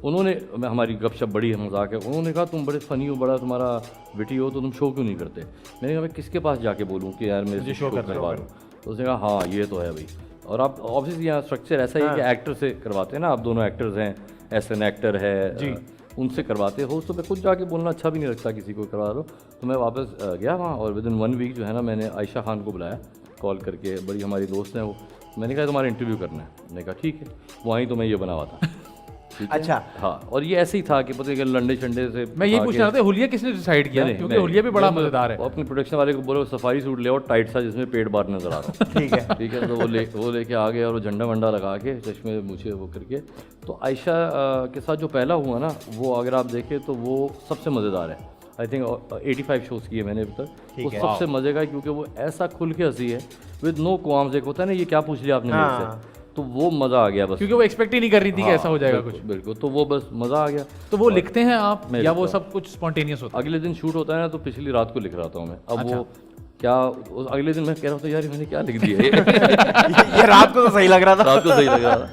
उन्होंने हमारी गपशप बड़ी है, मजाक है, उन्होंने कहा तुम बड़े फनी हो, बड़ा तुम्हारा विटी हो, तो तुम शो क्यों नहीं करते? मैंने कहा मैं किसके पास जाके बोलूँ कि यार मेरे से शो करवा दो? तो उसने कहा हाँ ये तो है भाई। और आप ऑब्वियसली यहाँ स्ट्रक्चर ऐसा ही है कि एक्टर से करवाते हैं ना, आप दोनों एक्टर्स हैं, एस एन एक्टर है जी, उनसे करवाते हो। तो मैं खुद जाके बोलना अच्छा भी नहीं लगता किसी को करवा दो। तो मैं वापस गया वहाँ, और विद इन 1 वीक जो है ना मैंने आयशा खान को बुलाया कॉल करके, बड़ी हमारी दोस्त हैं वो। मैंने कहा तुम्हारा इंटरव्यू करना है। मैंने कहा ठीक है। वहीं तो मैं ये बना हुआ था। अच्छा। हाँ, और ये ऐसे ही था कि पता है लंडे शंडे से मैं यही पूछ रहा था हुलिया किसने डिसाइड किया? क्योंकि हुलिया भी बड़ा मजेदार है। अपने प्रोडक्शन वाले को बोलो सफारी सूट ले और टाइट सा जिसमें पेट बाहर नजर आ रहा है। ठीक है। ठीक है। तो वो लेके आ गए और वो झंडा वंडा लगा के चश्मे मुझे वो करके। तो आयशा के साथ जो पहला हुआ ना, वो अगर आप देखें तो वो सबसे मज़ेदार है। आई थिंक 85 शोज़ किए मैंने अभी तक। वो सबसे मज़े का है क्योंकि वो ऐसा खुल के हंसी है विद नो क्वाम्स। एक होता है ना ये क्या पूछ लिया आपने मेरे से, तो वो मज़ा आ गया बस, क्योंकि वो एक्सपेक्ट ही नहीं कर रही थी कि ऐसा हो जाएगा कुछ। बिल्कुल। तो वो बस मज़ा आ गया। तो वो लिखते हैं आप मैं या वो लिखता सब कुछ स्पॉन्टेनियस होता अगले दिन शूट होता है ना, तो पिछली रात को लिख रहा था मैं। अब वो क्या अगले दिन मैं कह रहा था यार मैंने क्या लिख दिया है। ये रात को तो सही लग रहा था। रात को सही लग रहा था।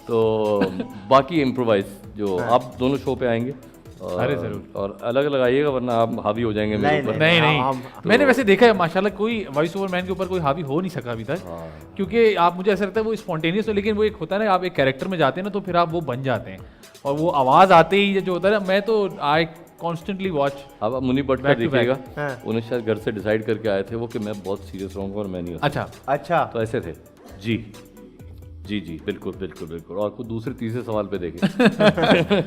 तो बाकी इम्प्रोवाइज जो आप दोनों शो पे आएंगे, अरे जरूर। और अलग अलग आइएगा वरना आप हावी हो जाएंगे मेरे ऊपर। नहीं हम- मैंने वैसे देखा है माशाल्लाह कोई वॉइस ओवर मैन के ऊपर कोई हावी हो नहीं सका अभी तक। क्योंकि आप मुझे ऐसा लगता है वो स्पॉन्टेनियस हो, लेकिन वो एक होता है ना आप एक कैरेक्टर में जाते हैं ना तो फिर आप वो बन जाते हैं, और वो आवाज़ आते ही जो होता है ना, मैं तो आई कॉन्स्टेंटली वॉच। अब मुनी भट्ट का Back to back। देखिएगा, उन्हें शायद घर से डिसाइड करके आए थे वो कि मैं बहुत सीरियस रहूँगा और मैं नहीं। अच्छा अच्छा। तो ऐसे थे जी जी जी बिल्कुल बिल्कुल बिल्कुल। और कुछ दूसरे तीसरे सवाल पे देखे।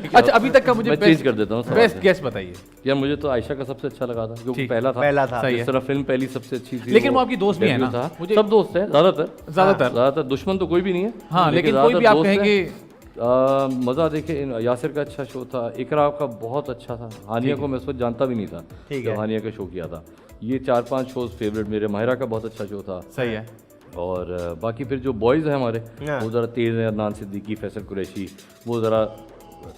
अच्छा अभी तक का मुझे मैं चेंज कर देता हूँ सवाल बेस्ट से। गेस बताइए। यार मुझे तो आयशा का सबसे अच्छा लगा था क्योंकि ठीक। पहला था सही है। इस तरह फिल्म पहली सबसे अच्छी थी। लेकिन वो आपकी दोस्त भी है debut ना? था। मुझे- सब दोस्त हैं ज्यादातर। ज़्यादातर दुश्मन तो कोई भी नहीं है। हाँ, लेकिन कोई भी आप कहेंगे मज़ा देखे। यासिर का अच्छा शो था, इकरा का बहुत अच्छा था, हानिया को मैं उस वक्त जानता भी नहीं था जब हानिया का शो किया था। ये 4-5 शोज फेवरेट मेरे। माहिरा का बहुत अच्छा शो था। सही है। और बाकी फिर जो बॉयज़ हैं हमारे वो ज़रा तेज़ हैं, अदनान सिद्दीकी, फैसल कुरैशी, वो ज़रा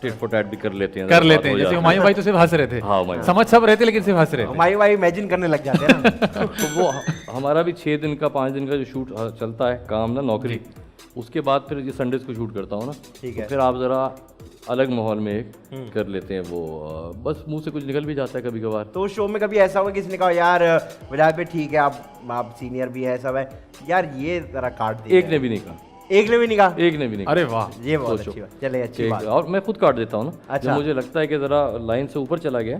टिट फॉर टैट भी कर लेते हैं। जैसे हुमायूं भाई तो सिर्फ हंस रहे थे। हाँ, हुमायूं। समझ सब रहे थे लेकिन सिर्फ हंस रहे थे। भाई भाई इमेजिन करने लग जाते हैं ना। तो वो हमारा भी 6 दिन का 5 दिन का जो शूट चलता है काम ना, नौकरी, उसके बाद फिर ये संडेज को शूट करता हूँ ना, तो फिर आप ज़रा अलग माहौल में एक कर लेते हैं वो। बस मुंह से कुछ निकल भी जाता है कभी कभार। तो उस शो में कभी ऐसा हुआ किसी ने कहा यार वजह पे ठीक है आप सीनियर भी है सब है यार ये जरा काट दिया? एक ने भी नहीं कहा। एक ने भी नहीं कहा? एक ने भी नहीं। अरे वाह, ये बहुत सोचो। अच्छी बात, चले अच्छी एक- बात। और मैं खुद काट देता हूँ ना। अच्छा। जब मुझे लगता है कि ज़रा लाइन से ऊपर चला गया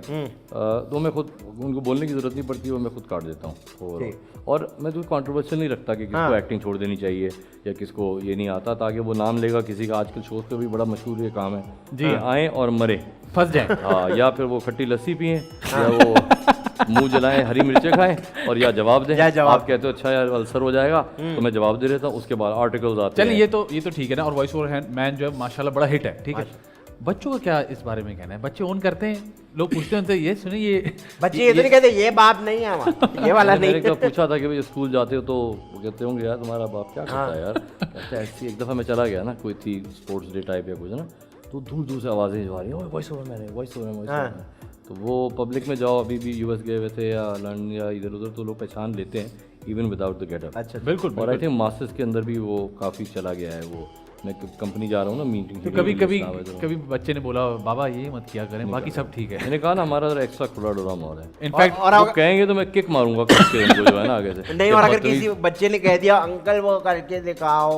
तो मैं खुद, उनको बोलने की ज़रूरत नहीं पड़ती, वो मैं खुद काट देता हूँ। और मैं कोई कंट्रोवर्शियल नहीं रखता कि किसको एक्टिंग छोड़ देनी चाहिए या किसको ये नहीं आता, ताकि वो नाम लेगा किसी का। आजकल शोज पे भी बड़ा मशहूर ये काम है जी। कि आए और मरे, फंस जाए। हाँ, या फिर वो खट्टी लस्सी पिए या वो मुंह जलाएं, हरी मिर्चें खाएं, और या जवाब दें। आप कहते हो अच्छा यार अल्सर हो जाएगा, तो मैं जवाब दे देता हूँ, उसके बाद आर्टिकल्स आते हैं। चलिए ये तो ठीक है ना। और वॉइस ओवर मैन जो है माशाल्लाह बड़ा हिट है, ठीक है। बच्चों का क्या इस बारे में कहना है? बच्चे ऑन करते हैं, लोग पूछते हैं उनसे, ये सुनिए ये बच्चे ये तो नहीं कहते ये बाप नहीं है हमारा, ये वाला मैंने नहीं। एक दफा पूछा था कि भाई स्कूल जाते हो तो वो कहते होंगे यार तुम्हारा बाप क्या करता है यार। कहते हैं ऐसी। एक दफ़ा मैं चला गया ना, कोई थी स्पोर्ट्स डे टाइप या कुछ ना, तो दूर दूर से आवाज़ें जो आ रही हैं, वॉइस ओवर मैंने, वॉइस ओवर मैंने। तो वो पब्लिक में जाओ, अभी भी यूएस गए हुए थे या लंदन या इधर उधर, तो लोग पहचान लेते हैं इवन विदाउट द गेटअप। अच्छा, बिल्कुल। और आई थिंक मास्टर्स के अंदर भी वो काफ़ी चला गया है। वो मैं कंपनी जा रहा हूँ ना मीटिंग, तो कभी बच्चे ने बोला बाबा ये मत किया करें, बाकी सब ठीक है। मैंने कहा ना हमारा जरा एक्स्ट्रा खुला डोरा माहौल है। इनफैक्ट और वो कहेंगे तो मैं किक मारूंगा किक के उनको, जो है ना आगे से। नहीं, और अगर किसी बच्चे ने कह दिया अंकल वो करके दिखाओ,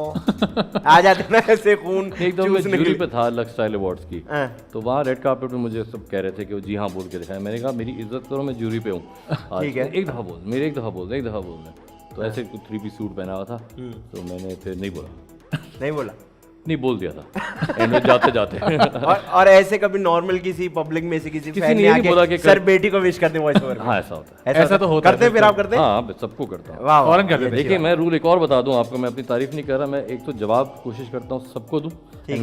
आ जाते ना ऐसे खून। एक दम मैं जूरी पे था लक्स स्टाइल अवार्ड्स की, हाँ। तो वहाँ रेड कार्पेट पे मुझे सब कह रहे थे कि वो जी हाँ बोल के दिखाया। मैंने कहा मेरी इज्जत करो, मैं जूरी पे हूँ। ठीक है। एक दफ़ा बोल, मेरे एक दफ़ा बोल। तो ऐसे कुछ 3 पीस सूट पहना हुआ था, तो मैंने फिर नहीं बोला, नहीं बोला, नहीं बोल दिया था एंड में जाते जाते। और ऐसे कभी नॉर्मल किसी पब्लिक में से किसी किसी फैन ने ने ये नहीं बोला आके कि सर बेटी को विश करते वॉइस ओवर में? हाँ ऐसा होता है। ऐसा तो होता है। करते हैं, फिर आप करते हैं? हाँ मैं सबको करता हूँ। वाह, फौरन कर देते हैं। देखिए मैं रूल एक और बता दूं आपको, मैं अपनी तारीफ नहीं कर रहा, मैं एक तो जवाब कोशिश करता हूँ सबको दूं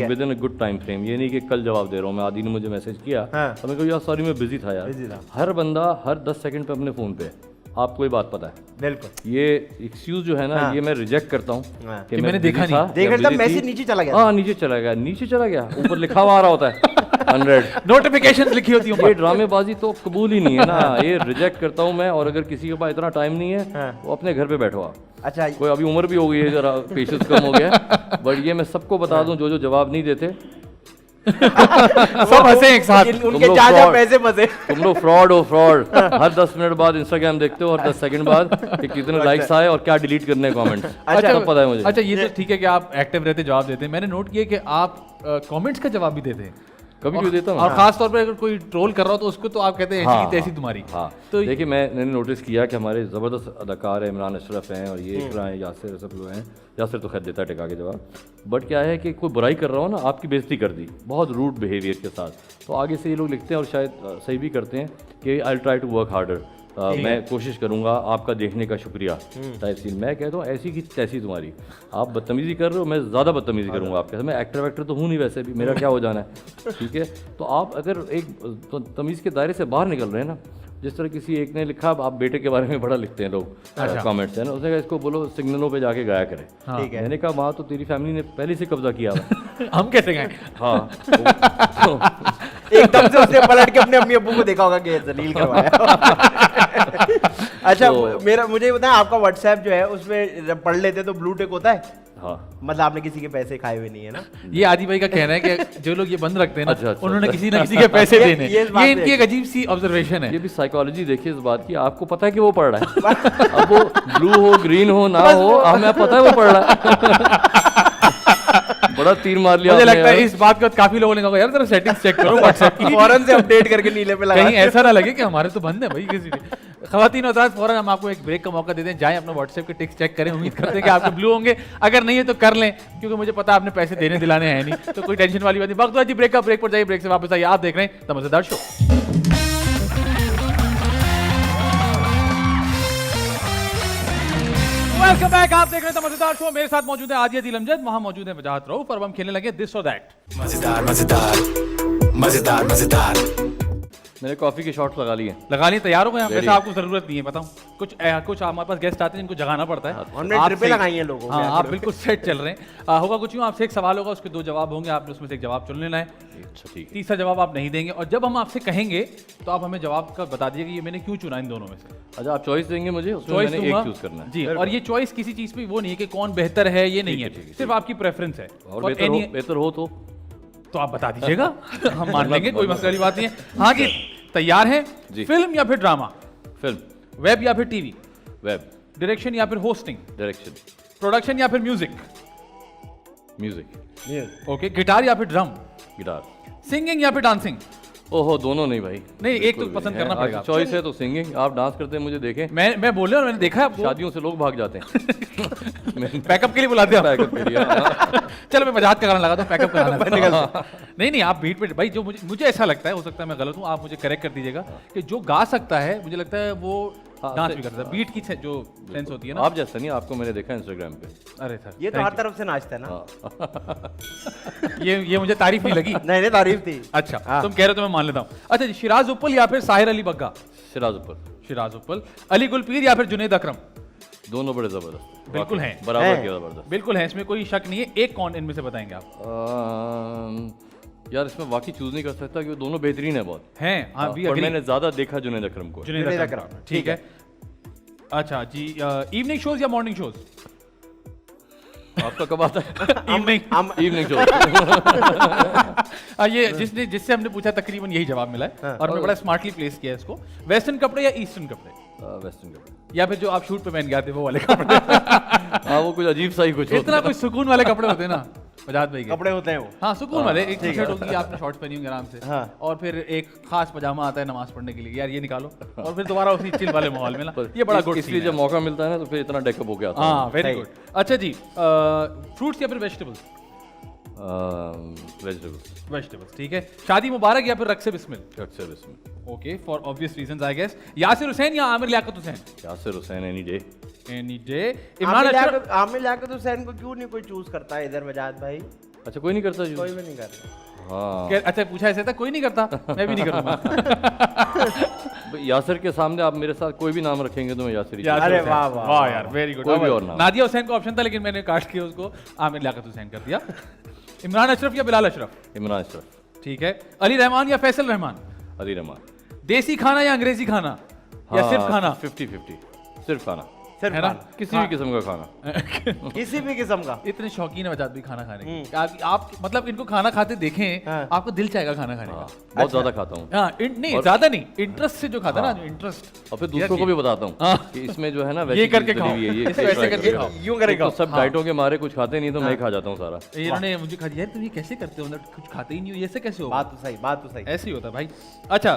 with in a good time frame. ये नहीं कि कल जवाब दे रहा हूँ मैं, आदि ने मुझे मैसेज किया तो मैं कहूँ यार सॉरी मैं बिजी था यार। हर बंदा हर 10 सेकंड पे अपने फ़ोन पे है, आपको ये बात पता है। बिल्कुल। ये एक्सक्यूज जो है ना, ये मैं रिजेक्ट करता हूँ कि मैंने busy देखा था, नहीं। देखा या था busy मैसेज थी। नीचे चला गया। हाँ नीचे चला गया, ऊपर लिखा हुआ आ रहा होता है 100। नोटिफिकेशन लिखी होती है। ये ड्रामेबाजी तो कबूल ही नहीं है ना, ये रिजेक्ट करता हूँ मैं। और अगर किसी के पास इतना टाइम नहीं है वो अपने घर पे बैठो आप। अच्छा, कोई अभी उम्र भी हो गई है, जरा पेशेंस कम हो गया, बट ये मैं सबको बता दूं जो जवाब नहीं देते सब हंसे एक साथ। उनके लोग चाचा fraud- पैसे फंसे। तुम लोग फ्रॉड हो, फ्रॉड। हर 10 मिनट बाद इंस्टाग्राम देखते हो और 10 सेकंड बाद कि कितने लाइक्स आए और क्या डिलीट करने कमेंट्स। सब पता है मुझे। अच्छा ये तो ठीक है कि आप एक्टिव रहते, जवाब देते हैं। मैंने नोट किया कि आप कमेंट्स का जवाब भी देते हैं कभी भी देता हूँ। और खास तौर पे अगर कोई ट्रोल कर रहा हो तो उसको तो आप कहते हैं ऐसी की तैसी तुम्हारी। हाँ तो देखिए मैंने नोटिस किया कि हमारे ज़बरदस्त अदाकार हैं, इमरान अशरफ हैं और ये इकरा हैं, यासिर, सब लोग हैं। यासिर तो खैर देता है टिका के जवाब, बट क्या है कि कोई बुराई कर रहा हो ना, आपकी बेइज्जती कर दी बहुत रूड बिहेवियर के साथ, तो आगे से ये लोग लिखते हैं और शायद सही भी करते हैं कि I try to work harder, मैं कोशिश करूंगा, आपका देखने का शुक्रिया टाइप सीन। मैं कहता हूँ ऐसी की तैसी तुम्हारी, आप बदतमीजी कर रहे हो, मैं ज़्यादा बदतमीजी करूंगा आपके साथ। मैं एक्टर वैक्टर तो हूँ नहीं वैसे भी, मेरा क्या हो जाना है, ठीक है। तो आप अगर एक तमीज़ के दायरे से बाहर निकल रहे हैं ना, जिस तरह किसी एक ने लिखा, आप बेटे के बारे में बड़ा लिखते हैं लोग कमेंट्स है ना, उसने कहा इसको बोलो सिग्नलों पे जाके गाया करे। ठीक है। मैंने कहा वहाँ तो तेरी फैमिली ने पहले से कब्जा किया हुआ। हम कैसे गए? हाँ एकदम से उसने पलट के अपने अम्मी अब्बू को देखा होगा कि जलील करवाया। अच्छा मुझे बताएं, आपका व्हाट्सएप जो है उसमें जब पढ़ लेते तो ब्लू टिक होता है? हाँ मतलब आपने किसी के पैसे खाए हुए नहीं है ना? ये आदि भाई का कहना है कि जो लोग ये बंद रखते हैं ना, अच्छा, उन्होंने किसी ना किसी के पैसे देने। ये इस बात ये पे इनकी एक अजीब सी ऑब्जर्वेशन है। ये भी साइकोलॉजी देखिए इस बात की, आपको पता है कि वो पढ़ रहा है। अब वो ब्लू हो ग्रीन हो ना हो, हमें पता है वो पढ़ रहा है। बड़ा तीर मार लिया मुझे आपने लगता है यार। इस बात को काफी लोगों ने कहा यार जरा सेटिंग्स चेक करो व्हाट्सएप की, फौरन से अपडेट करके नीले पे लगा। कहीं ऐसा ना लगे कि हमारे तो बंद है भाई किसी खवातीन और फौरन हम आपको एक ब्रेक का मौका देते हैं, जाएं अपना व्हाट्सएप के टिक्स चेक करें। उम्मीद करते हैं कि आपके ब्लू होंगे, अगर नहीं है तो कर लें, क्योंकि मुझे पता है आपने पैसे देने दिलाने हैं नहीं, तो कोई टेंशन वाली बात नहीं। वक्त जी ब्रेक का, ब्रेक पर जाइए, ब्रेक से वापस आइए। आप देख रहे हैं द मजेदार शो। वेलकम बैक, आप देख रहे हैं द मजेदार शो। मेरे साथ मौजूद है आदि अदील अमजद, वहां मौजूद है वजाहत रऊफ, और अब हम खेलने लगे दिस और दैट। मजेदार मजेदार मजेदार मजेदार। मैंने कॉफी के शॉट्स लगा लिए। लगा लिए, तैयार हो गए? वैसे Ready। आपको जरूरत नहीं है, बताऊं कुछ हमारे पास गेस्ट आते हैं जिनको जगाना पड़ता है। हमने आप ट्रिपें से- लगाई हैं लोगों को। हाँ, आप बिल्कुल सेट चल रहे हैं। होगा कुछ यूँ, आपसे एक सवाल होगा, उसके 2 जवाब होंगे, आपने उसमें से एक जवाब चुन लेना है। अच्छा ठीक है। तीसरा जवाब आप नहीं देंगे, और जब हम आपसे कहेंगे तो आप हमें जवाब का बता दीजिए कि ये मैंने क्यों चुना इन दोनों में से। अच्छा आप चॉइस देंगे मुझे, उसमें चॉइस मैंने दूंगा एक चूज करना है जी, और ये चॉइस किसी चीज पे वो नहीं है कि कौन बेहतर है, ये नहीं है, सिर्फ आपकी प्रेफरेंस है। और बेहतर हो तो आप बता दीजिएगा, हम मान लेंगे, कोई मसले वाली बात नहीं है। हाँ जी, तैयार हैं? जी। फिल्म या फिर ड्रामा, फिल्म, वेब या फिर टीवी, वेब, डायरेक्शन या फिर होस्टिंग, डायरेक्शन, प्रोडक्शन या फिर म्यूजिक, म्यूजिक, ओके, गिटार या फिर ड्रम, गिटार। सिंगिंग या फिर डांसिंग? ओहो, दोनों नहीं भाई। नहीं, एक तो बिल्कुल भी पसंद नहीं। करना पड़ेगा। चॉइस है तो सिंगिंग। आप डांस करते हैं मुझे देखें, मैं बोल रहा हूँ, मैंने देखा है आपको। शादियों से लोग भाग जाते हैं। बैकअप के लिए बुलाते हैं बैकअप के लिए, हाँ। चलो मैं मजाक का गाना लगा तो बैकअप का गाना नहीं नहीं, आप बीट पे भाई, जो मुझे ऐसा लगता है, हो सकता है मैं गलत हूँ, आप मुझे करेक्ट कर दीजिएगा, कि जो गा सकता है मुझे लगता है वो डांस भी करता है। बीट की जो सेंस होती है ना। आप जैसा नहीं, आपको मैंने देखा इंस्टाग्राम पे। अरे सर, ये तो हर तरफ से नाचता है ना। ये मुझे तारीफ नहीं लगी। नहीं तारीफ थी। अच्छा, तुम कह रहे हो तो मैं मान लेता हूँ। अच्छा जी, शिराज उपल या फिर साहिर अली बग्गा? सिराज ऊपर। शिराज उपल। अली गुलपीर या फिर जुनैद अकरम? दोनों बड़े जबरदस्त, बिल्कुल हैं। बराबर के जबरदस्त। बिल्कुल है, इसमें कोई शक नहीं है। एक कौन इनमें से बताएंगे आप? यार इसमें वाकई चूज नहीं कर सकता क्योंकि दोनों बेहतरीन है बहुत। हैं, हाँ, भी पर agree। मैंने ज्यादा देखा जुनैद अकरम को। जुनैद जुनैद अकरम, अकरम, ठीक है। अच्छा जी, इवनिंग शोज या मॉर्निंग शोज? आपका कब आता है? Evening show. ये जिससे हमने पूछा तकरीबन यही जवाब मिला है, और हमने बड़ा स्मार्टली प्लेस किया है इसको। वेस्टर्न कपड़े या ईस्टर्न कपड़े? वेस्टर्न कपड़े। या फिर जो आप शूट पे पहन के आते वो वाले कपड़े? हाँ, वो कुछ अजीब सा ही कुछ इतना कोई सुकून वाले कपड़े होते हैं ना बजाज भाई के। कपड़े होते हैं वो। हाँ, सुकून वाले। एक टी शर्ट होगी, आपने शॉर्ट्स पहनी होंगी आराम से, हाँ। और फिर एक खास पजामा आता है नमाज पढ़ने के लिए, यार ये निकालो, और फिर दोबारा उसी चिल वाले माहौल में ना, ये बड़ा गुड। इसलिए जब मौका मिलता है ना तो फिर इतना डेकअप हो गया। हाँ, वेरी गुड। अच्छा जी, फ्रूट्स या फिर वेजिटेबल्स? वेजिटेबल्स। वेजिटेबल्स, ठीक है। शादी मुबारक या फिर रक्से बिस्मिल? अक्सर इसमें okay, for obvious reasons I guess. Yasir Hussain या Aamir Liaquat Hussain? Yasir Hussain any day. Any day. Imran Ashraf? Aamir Liaquat Hussain को क्यों नहीं कोई चूज करता है इधर बजाज भाई? अच्छा, कोई नहीं करता जी? कोई भी नहीं करता। हाँ, अच्छा, पूछा ऐसे था, कोई नहीं करता, मैं भी नहीं करूंगा। यासिर के सामने आप मेरे साथ कोई भी नाम रखेंगे तो मैं यासिर ही यासिर अरे हुसैन। वाह, वाह, वाह यार, वेरी गुड। कोई भी और नाम। नादिया हुसैन का ऑप्शन था, लेकिन मैंने काट के उसको आमिर लियाकत हुसैन कर दिया। इमरान अशरफ या बिलाल अशरफ? इमरान अशरफ। ठीक है। अली रहमान या फैसल रहमान? अली रहमान। देसी खाना या अंग्रेजी खाना, या सिर्फ खाना? 50-50, सिर्फ खाना, सिर्फ है ना? खाना। किसी भी किस्म का खाना। किसी भी किस्म का। इतने शौकीन है बजाज भी खाना खाने के। आप मतलब इनको खाना खाते देखें, हाँ। आपको दिल चाहेगा खाना खाने का। बहुत ज्यादा खाता हूँ। हाँ, नहीं ज्यादा नहीं, इंटरेस्ट से जो खाता है ना, जो इंटरेस्ट। और फिर दूसरों को भी बताता हूँ हाँ। कि इसमें जो है ना ये करके veggies खाओ, डली हुई है, ये इसे वैसे करके खाओ। यूं करेगा। तो सब डाइटों के मारे कुछ खाते नहीं तो मैं ही खा जाता हूँ सारा। इन्होंने मुझे कहा, यार तुम ये कैसे करते हो, मतलब कुछ खाते ही नहीं हो, ये ऐसे कैसे हो? बात तो सही, बात तो सही। ऐसे ही होता है भाई। अच्छा,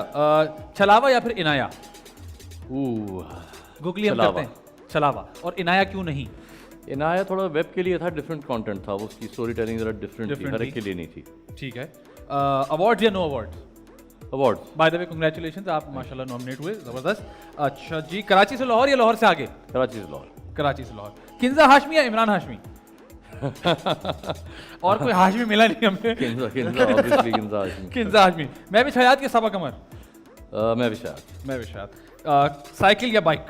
छलावा या फिर इनाया? गुगली हम छलावा। करते हैं, छलावा। और इनाया क्यों नहीं? इनाया थोड़ा वेब के लिए था, डिफरेंट कंटेंट था, वो उसकी स्टोरी टेलिंग जरा डिफरेंट थी, Different हर थी। एक के लिए नहीं थी। ठीक है। अवार्ड या no award? Award. By the way congratulations, आप माशाल्लाह नॉमिनेट हुए, जबरदस्त। अच्छा जी, कराची से लाहौर या लाहौर से आगे? कराची से लाहौर। कराची से लाहौर। किंजा हाशमी या इमरान हाशमी? और कोई हाशमी मिला नहीं हमें। किंजा ऑब्वियसली किंजा हाशमी। किंजा हाशमी। मैं भी शयाद के सबा कमर? मैं भी शायद। मैं भी शयाद। साइकिल या बाइक?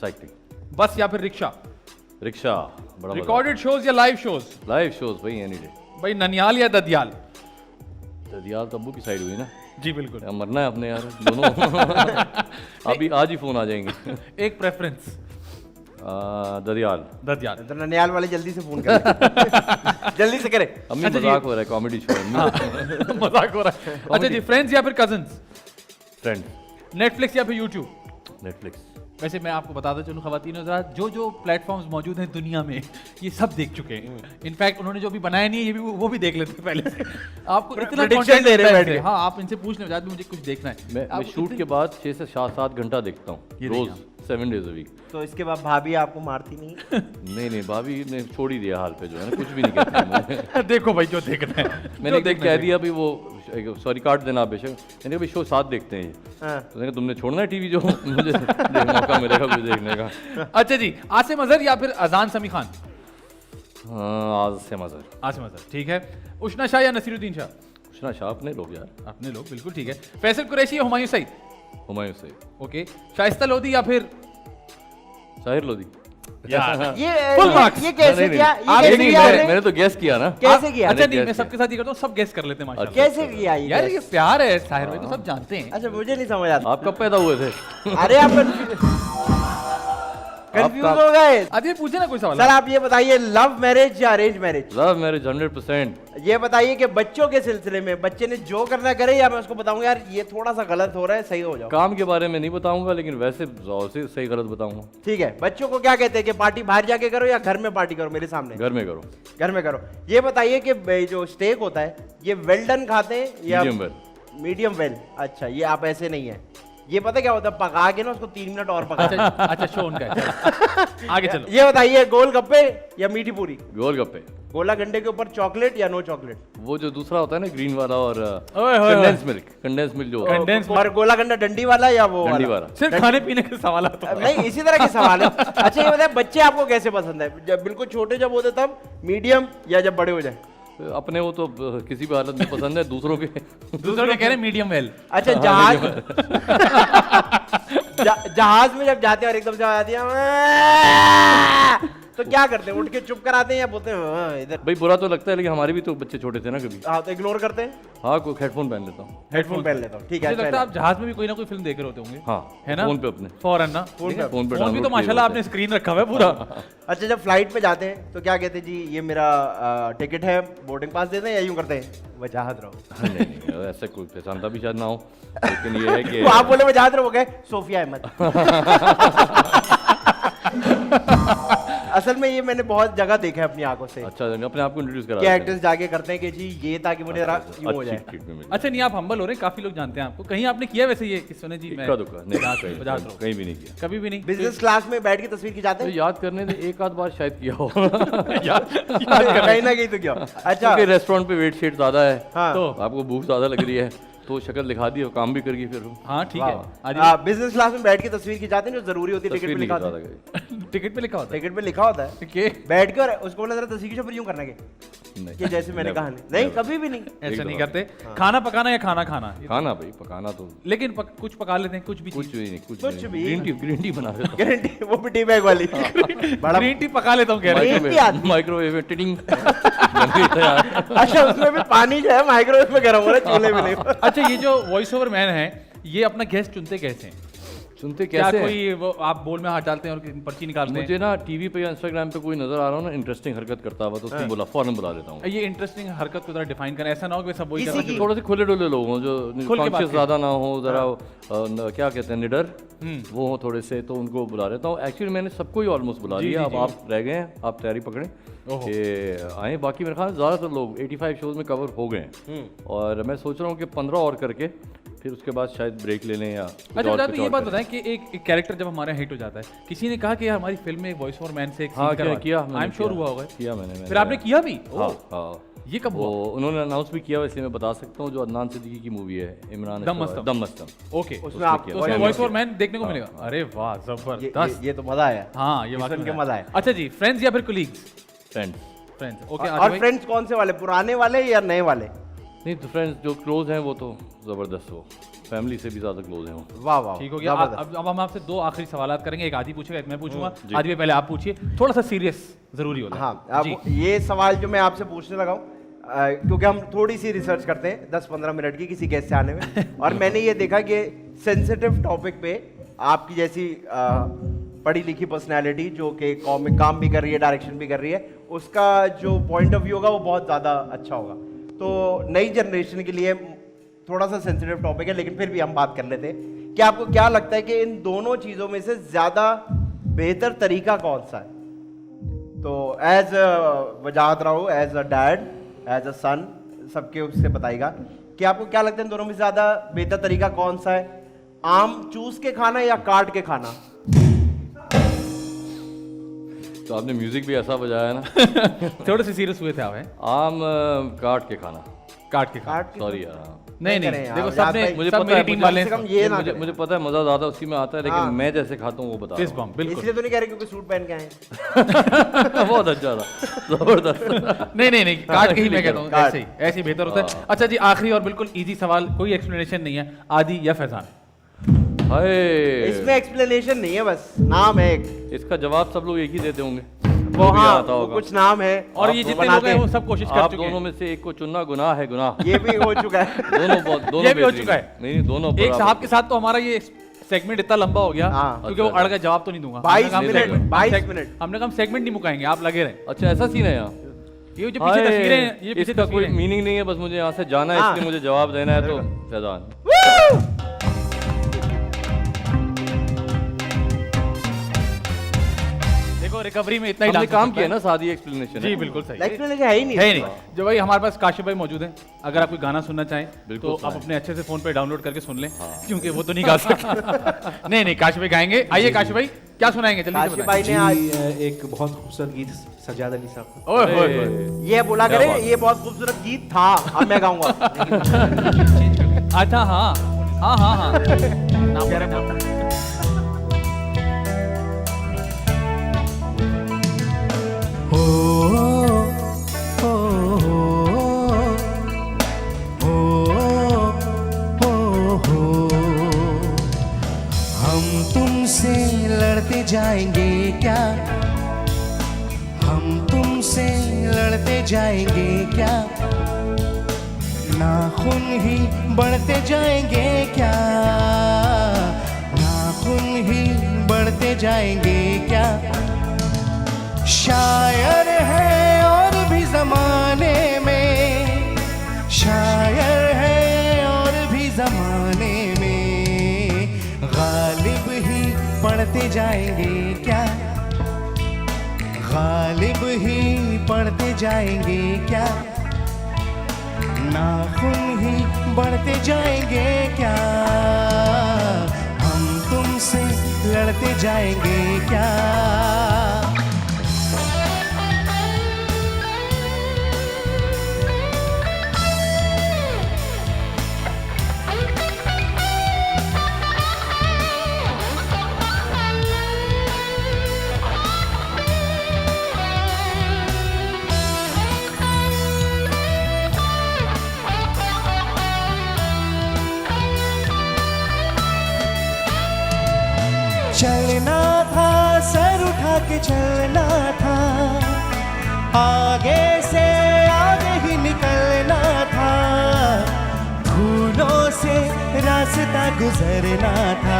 साइकिलिंग। बस या फिर रिक्शा? रिक्शा। बड़ा रिकॉर्डेड शोज या लाइव शोज? लाइव शोज भाई, एनी डे। भाई ननियाल या ददियाल? ददियाल तब्बू की साइड हुई ना। जी बिल्कुल। यार, मरना है अपने यार दोनों। अभी आज ही फोन आ जाएंगे। एक प्रेफरेंस? ददियाल। ददियाल। तो ननियाल वाले जल्दी से फोन करें। जल्दी से करें। अम्मी अच्छा जी। मजाक हो रहा है, कॉमेडी शो है। मजाक हो रहा है। अच्छा जी, फ्रेंड्स या फिर कजन्स? फ्रेंड। नेटफ्लिक्स या फिर यूट्यूब? नेटफ्लिक्स। वैसे मैं आपको बताता चलूं खवातीन हज़रात, जो प्लेटफॉर्म्स मौजूद हैं दुनिया में, ये सब देख चुके हैं। इनफैक्ट उन्होंने जो भी बनाया नहीं है, ये भी वो भी देख लेते हैं पहले से। आपको इतना Prediction content दे रहे मिलता है बैठ के। हाँ, आप इनसे पूछ लें, मुझे कुछ देखना है। मैं आपको शूट इतनी- के बाद 6 से 7 घंटा देखता हूँ ये रोज, देखिए 7 days a week। तो इसके बाद भाभी आपको मारती नहीं? नहीं भाभी ने छोड़ ही दिया हाल पे, जो है ना, कुछ भी नहीं कहती मुझे। देखो भाई, जो देखना है मैंने एक कह दिया भी, वो सॉरी काट देना आप बेशक, मैंने कहा भाई शो 7 देखते हैं ये। हाँ। तो मैंने कहा तुमने छोड़ना है टीवी, जो मुझे मौका मिलेगा कुछ देखने का। अच्छा जी, आसिम अजहर या फिर अजान समी खान? हाँ, आज से मज़ा। आसिम अजहर, ठीक है। उशना शाह या नसीरुद्दीन शाह? उशना शाह अपने लोग यार। अपने लोग, बिल्कुल ठीक है। फैसल कुरैशी या हुमायूं सईद? हुमायूं से। ओके। शाइस्ता लोधी या फिर साहिर लोधी। यार ये Full marks। ये कैसे नहीं, किया? नहीं, ये कैसे नहीं, किया आपने? मैंने तो गेस किया ना। कैसे किया? अच्छा नहीं, guess मैं किया। सबके साथ ही करता हूँ, सब गेस कर लेते हैं माशाल्लाह। कैसे किया ये यार guess? ये प्यार है साहिर भाई, तो सब जानते हैं। अच्छा, मुझे नहीं समझ आता। आप कब पैदा हुए थे? अरे आप कंफ्यूज हो गए। आदि पूछे ना कोई सवाल। सर आप ये बताइए, लव मैरिज या अरेंज मैरिज? Love marriage 100%। ये बताइए कि बच्चों के सिलसिले में बच्चे ने जो करना करे, या मैं उसको बताऊंगा यार ये थोड़ा सा गलत हो रहा है, सही हो जाओ। काम के बारे में नहीं बताऊंगा, लेकिन वैसे सही गलत बताऊंगा। ठीक है, बच्चों को क्या कहते हैं कि पार्टी बाहर जाके करो या घर में पार्टी करो मेरे सामने? घर में करो। घर में करो। ये बताइए कि जो स्टेक होता है ये वेल डन खाते हैं या मीडियम वेल? Medium well. अच्छा, ये आप ऐसे नहीं है। ये पता क्या होता है, पका के ना उसको 3 मिनट और पका। अच्छा शो उनका है, चलो। आगे चलो। ये बताइए, गोलगप्पे या मीठी पूरी? गोलगप्पे। गोला गंडे के ऊपर चॉकलेट या नो चॉकलेट? वो जो दूसरा होता है ना ग्रीन वाला, और ओए होए कंडेंस मिल्क जो होता है। कंडेंस और गोला गंडा डंडी वाला या वो डंडी वाला? वाला। सिर्फ खाने पीने के सवाल आते हैं। नहीं, इसी तरह के सवाल है। अच्छा ये बताइए, बच्चे आपको कैसे पसंद है? जब बिल्कुल छोटे जब होते तब, मीडियम, या जब बड़े हो जाए? अपने वो तो किसी भी हालत में पसंद है, दूसरों के दूसरों ने कह रहे मीडियम वेल। अच्छा जहाज में जब जाते हैं और एकदम से आ जाती है तो क्या करते हैं? उठ के चुप कराते हैं या बोलते हैं हाँ, इधर? भाई बुरा तो लगता है, लेकिन हमारे भी तो बच्चे छोटे थे ना कभी। हाँ, तो इग्नोर करते हैं। हाँ, कोई हेडफोन पहन लेता हूँ। हेडफोन पहन लेता हूँ, ठीक है। मुझे लगता है आप जहाज में भी कोई ना कोई फिल्म देख रहे होते होंगे। हाँ, है ना? फोन पे अपने। फौरन ना। फोन पे फोन भी download तो किए माशाल्लाह होते आपने स्क्रीन रखा हुआ है पूरा। अच्छा, जब फ्लाइट पे जाते हैं तो क्या कहते हैं? जी ये मेरा टिकट है, बोर्डिंग पास दे दें, या यूं करते हैं वजाहत रहो? हैं। नहीं, ऐसा कोई पहचानता भी शायद ना हो, लेकिन ये है कि तो आप बोले वजाहत रहो, गए सोफिया अहमद। असल में ये मैंने बहुत जगह देखा है अपनी आंखों से अच्छा अपने आप को इंट्रोड्यूस करा कि देते हैं। एक्टर्स जाके करते हैं कि जी ये, ताकि मुझे यूं हो अच्छी जाए। ट्रीटमेंट मिले। अच्छा नहीं, आप हम्बल हो रहे हैं, काफी लोग जानते हैं आपको। कहीं आपने किया वैसे ये कि सुने जी मैं इक्का दुक्का नहीं, वजाहत रहो? कहीं भी नहीं किया। कभी भी नहीं। बिजनेस क्लास में बैठ के तस्वीर खिंचाते तो हैं? याद करने से एक आध बार शायद किया हो। कहीं ना कहीं तो क्या। अच्छा, क्योंकि रेस्टोरेंट पे वेट शीट ज्यादा है, हाँ। तो आपको भूख ज्यादा लग रही है, तो शक्ल दिखा दी और काम भी कर गई फिर। हाँ ठीक है। बिजनेस क्लास में बैठ के तस्वीर खिंचाते हैं, जो जरूरी होती है, टिकट तस्वीर पे नहीं लिखा खिंचा होता है। था टिकट पे लिखा होता टिकट पे लिखा होता है है कि बैठ कर उसको बोला जरा तस्वीर खींचो, फिर यूं करना के नहीं, कि जैसे मैंने never, कहा नहीं, कभी भी नहीं। ऐसा नहीं दफा। करते। खाना पकाना या खाना खाना, खाना भाई पकाना तो लेकिन कुछ पका लेते हैं, कुछ भी कुछ भी नहीं, कुछ भी। ग्रीन टी बना देता गारंटी, वो भी टी बैग वाली बड़ा। ग्रीन टी पका लेता हूँ कह रहे हैं। Green tea आती है। माइक्रोवेव में टिटिंग बन गई तैयार। अच्छा, उसमें भी पानी जो है माइक्रोवेव में गर्म हो रहा है, चूल्हे में नहीं। अच्छा ये जो वॉइस ओवर मैन है, ये अपना गेस्ट चुनते कैसे हैं? सुनते क्या कैसे हैं? कोई वो आप बोल में हाथ डालते हैं और पर्ची निकालते हैं? मुझे ना टीवी पे या इंस्टाग्राम पे कोई नजर आ रहा हो ना इंटरेस्टिंग हरकत करता हुआ, तो उसकी बोला फौरन बुला लेता हूँ। ये इंटरेस्टिंग हरकत को जरा डिफाइन करें, ऐसा ना हो कि सब वही किसी करना की- शुरू- थोड़े से खुले डुले लोग हों, जो खुल के बात कॉन्शियस करें। ज्यादा ना हो, जरा क्या कहते हैं निडर, वो हो थोड़े से, तो उनको बुला लेता हूँ। एक्चुअली मैंने सबको ही ऑलमोस्ट बुला जी, लिया, जी, अब जी। आप रह गए हैं, आप तैयारी पकड़ें कि आए। बाकी मेरे ख्याल ज्यादातर लोग 85 शोज में कवर हो गए हैं, और मैं सोच रहा हूँ कि 15 और करके फिर उसके बाद शायद ब्रेक ले लें या कुछ अच्छा और- बता, कुछ तो ये और बात करें। बताएं कि एक कैरेक्टर जब हमारा हिट हो जाता है, किसी ने कहा कि यार हमारी फिल्म में एक वॉइस ओवर मैन से एक हाँ scene किया करवा। आई एम श्योर हुआ होगा। किया मैंने फिर आपने किया भी? हाँ ओह, हाँ। ये कब वो हुआ? उन्होंने अनाउंस भी किया, वैसे मैं बता सकता हूँ, जो अदनान सिद्दीकी की मूवी है, इमरान दम हाशमी- मस्तम। दम मस्तम। ओके, उसमें आप तो उसमें वॉइस ओवर मैन देखने को मिलेगा। अरे वाह, जबरदस्त। ये तो मजा आया। हाँ ये सुन वाकई के में मजा आया। अच्छा जी, फ्रेंड्स या फिर कोलीग्स? फ्रेंड्स। ओके। और फ्रेंड्स कौन से वाले, पुराने वाले या नए वाले? नहीं तो फ्रेंड्स जो क्लोज हैं वो तो ज़बरदस्त हो, फैमिली से भी ज़्यादा क्लोज हैं वो। वाह वाह, ठीक हो गया। जबरदस्त। अब हम आपसे दो आखिरी सवाल करेंगे, एक आदि पूछेगा, एक मैं पूछूंगा। आदि भाई पहले आप पूछिए, थोड़ा सा सीरियस जरूरी होता है। हाँ, जी। अब ये सवाल जो मैं आपसे पूछने लगा हूँ, क्योंकि हम थोड़ी सी रिसर्च करते हैं 10-15 मिनट की किसी गेस्ट से आने में, और मैंने ये देखा कि सेंसिटिव टॉपिक पे आपकी जैसी पढ़ी लिखी पर्सनैलिटी जो कि कॉमिक काम भी कर रही है, डायरेक्शन भी कर रही है, उसका जो पॉइंट ऑफ व्यू होगा वो बहुत ज़्यादा अच्छा होगा। तो नई जनरेशन के लिए थोड़ा सा सेंसिटिव टॉपिक है, लेकिन फिर भी हम बात कर लेते हैं कि आपको क्या लगता है कि इन दोनों चीज़ों में से ज़्यादा बेहतर तरीका कौन सा है? तो as Wajahat Rao, as a dad, as a son, सबके उससे बताइएगा कि आपको क्या लगता है इन दोनों में से ज़्यादा बेहतर तरीका कौन सा है? आम चूस के खाना या काट के खाना? तो आपने म्यूजिक भी ऐसा बजाया ना। थोड़े से सीरियस हुए थे आप, हैं? आम काट के खाना। काट के खाना। काट के सॉरी यार। नहीं करें नहीं, यार, देखो याद सबने भाई, मुझे सब पता मेरी है, टीम मुझे वाले कम से हैं। कम ये ना मुझे करें। मुझे पता है मजा ज्यादा उसी में आता है, लेकिन हाँ। मैं जैसे खाता हूँ वो बता फिस्ट रहा बम, बिल्कुल। इसलिए तो नहीं कह रहे क्योंकि सूट पहन के आए हैं। हूँ। बहुत अच्छा था, जबरदस्त। नहीं नहीं नहीं, काट के ही मैं कहता हूँ, काट। ऐसे ही ऐसे ही बेहतर होता है। अच्छा जी, आखिरी और बिल्कुल इजी सवाल, कोई एक्सप्लेनेशन नहीं है, आदि या फैजान? हाय, इसमें एक्सप्लेनेशन नहीं है, बस नाम है एक। इसका जवाब सब लोग एक ही देते होंगे। वो भी हाँ, आता वो होगा। कुछ नाम है और ये वो जितने लोग बनाते हैं वो सब कोशिश कर आप चुके दोनों हैं। में से एक को चुनना गुनाह है, गुनाह। ये भी हो चुका है। दोनों ये भी हो बेहतरीन चुका है। नहीं नहीं, दोनों एक बराबर। साहब के साथ तो हमारा ये सेगमेंट इतना लंबा हो गया हाँ। क्योंकि वो अड़ गया, जवाब तो नहीं दूंगा। 22 हमने कहा हम मिनट, segment- 22 मिनट। हमने कहा हम सेगमेंट नहीं मुकाएंगे, आप लगे रहे। अच्छा ऐसा सीन है यहाँ। ये जो पीछे तस्वीरें हैं, ये पीछे इसका कोई तस्वीरें। मीनिंग नहीं है, बस मुझे यहाँ से जाना है, हाँ। इसलिए मुझे जवाब देना है, तो फैजान। देखो रिकवरी में इतना ही हमने डांस काम हो सकता किया है। ना, सादी एक्सप्लेनेशन जी बिल्कुल सही एक्सप्लेनेशन है ही नहीं। है ही नहीं। जो भाई हमारे पास काशिफ भाई मौजूद हैं, अगर आप कोई गाना सुनना चाहें बिल्कुल तो आप सुनाएं। अपने अच्छे से फोन पे डाउनलोड करके सुन लें, क्योंकि वो तो नहीं गा सकते। नहीं नहीं, काशिफ भाई गाएंगे। आइए काशिफ भाई, क्या सुनाएंगे जल्दी से काशिफ बताएं। भाई ने आज जी, एक बहुत खूबसूरत गीत सजाद अली साहब का। ओए होए होए। ये बोला क्या करे बात है। ये बहुत खूबसूरत गीत था, अब मैं गाऊंगा। अच्छा हाँ हाँ हाँ हाँ नाम कह रहे हैं। हो हो हो हो हम तुमसे लड़ते जाएंगे क्या, हम तुमसे लड़ते जाएंगे क्या, नाखून ही बढ़ते जाएंगे क्या, नाखून ही बढ़ते जाएंगे क्या, शायर है और भी जमाने में, शायर है और भी जमाने में, गालिब ही पढ़ते जाएंगे क्या, गालिब ही पढ़ते जाएंगे क्या, नाखून ही बढ़ते जाएंगे क्या, हम तुमसे लड़ते जाएंगे क्या। चलना था सर उठा के चलना था, आगे से आगे ही निकलना था, फूलों से रास्ता गुजरना था,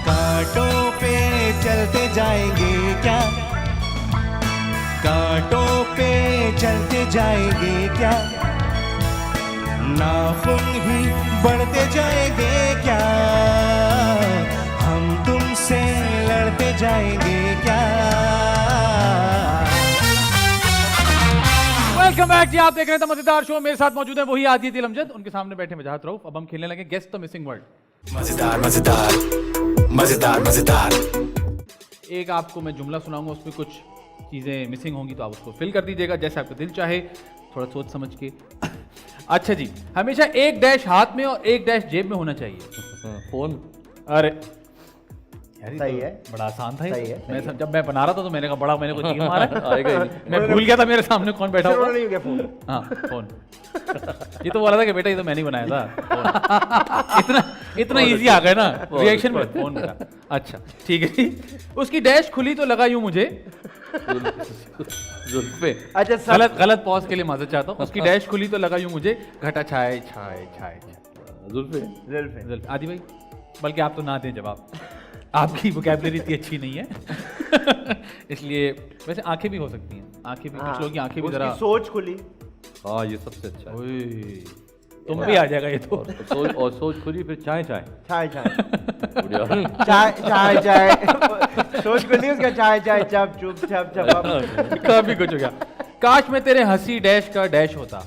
कांटों पे चलते जाएंगे क्या, कांटों पे चलते जाएंगे क्या, नाखून ही बढ़ते जाएंगे क्या, हम तुमसे लड़ते जाएंगे क्या। वेलकम बैक जी, आप देख रहे हैं मजेदार शो। मेरे साथ मौजूद है वही आदित्य दिल अमजद, उनके सामने बैठे वजाहत रऊफ। अब हम खेलने लगे गेस द मिसिंग वर्ड। मजेदार मजेदार मजेदार मजेदार। एक आपको मैं जुमला सुनाऊंगा, उसमें कुछ चीजें मिसिंग होंगी तो आप उसको फिल कर दीजिएगा जैसे आपका दिल चाहे, थोड़ा सोच समझ के। अच्छा जी, हमेशा एक डैश हाथ में और एक डैश जेब में होना चाहिए। फोन। अरे यार ये सही तो है। बड़ा आसान था ये। सही है, मैं जब मैं बना रहा था तो मैंने कहा बड़ा, मैंने को तीर मारा आएगा ही नहीं। मैं भूल गया था मेरे सामने कौन बैठा फिर हुआ। उन्होंने नहीं किया फोन। हाँ फोन। ये तो बोला था कि बेटा ये तो मैंने ही बनाया था। इतना इतना इजी आ गया ना रिएक्शन में, फोन का। अच्छा ठीक है जी। उसकी डैश खुली तो लगा यूं मुझे, जुल्फे। अच्छा सब गलत गलत पॉज के लिए माजरत चाहता हूँ। उसकी डैश खुली तो लगा यूं मुझे, घटा छाए छाए छाए छाए। जुल्फे। जुल्फे। आदि भाई, बल्कि आप तो ना दें जवाब, आपकी वोकैबुलरी इतनी अच्छी नहीं है। इसलिए वैसे आंखें भी हो सकती हैं, आंखें भी, कुछ लोगों की आंखें भी उसकी जरा। सोच खुली। हाँ ये सबसे अच्छा है। ओए, तुम भी आ जाएगा ये तो। और सोच खुली, फिर चाय चाय। चाय चाय बढ़िया। चाय चाय चाय सोच खुली, उसका चाय चाय चप चुप चप चप। काफी कुछ हो गया। काश मैं तेरे हंसी डैश का डैश होता।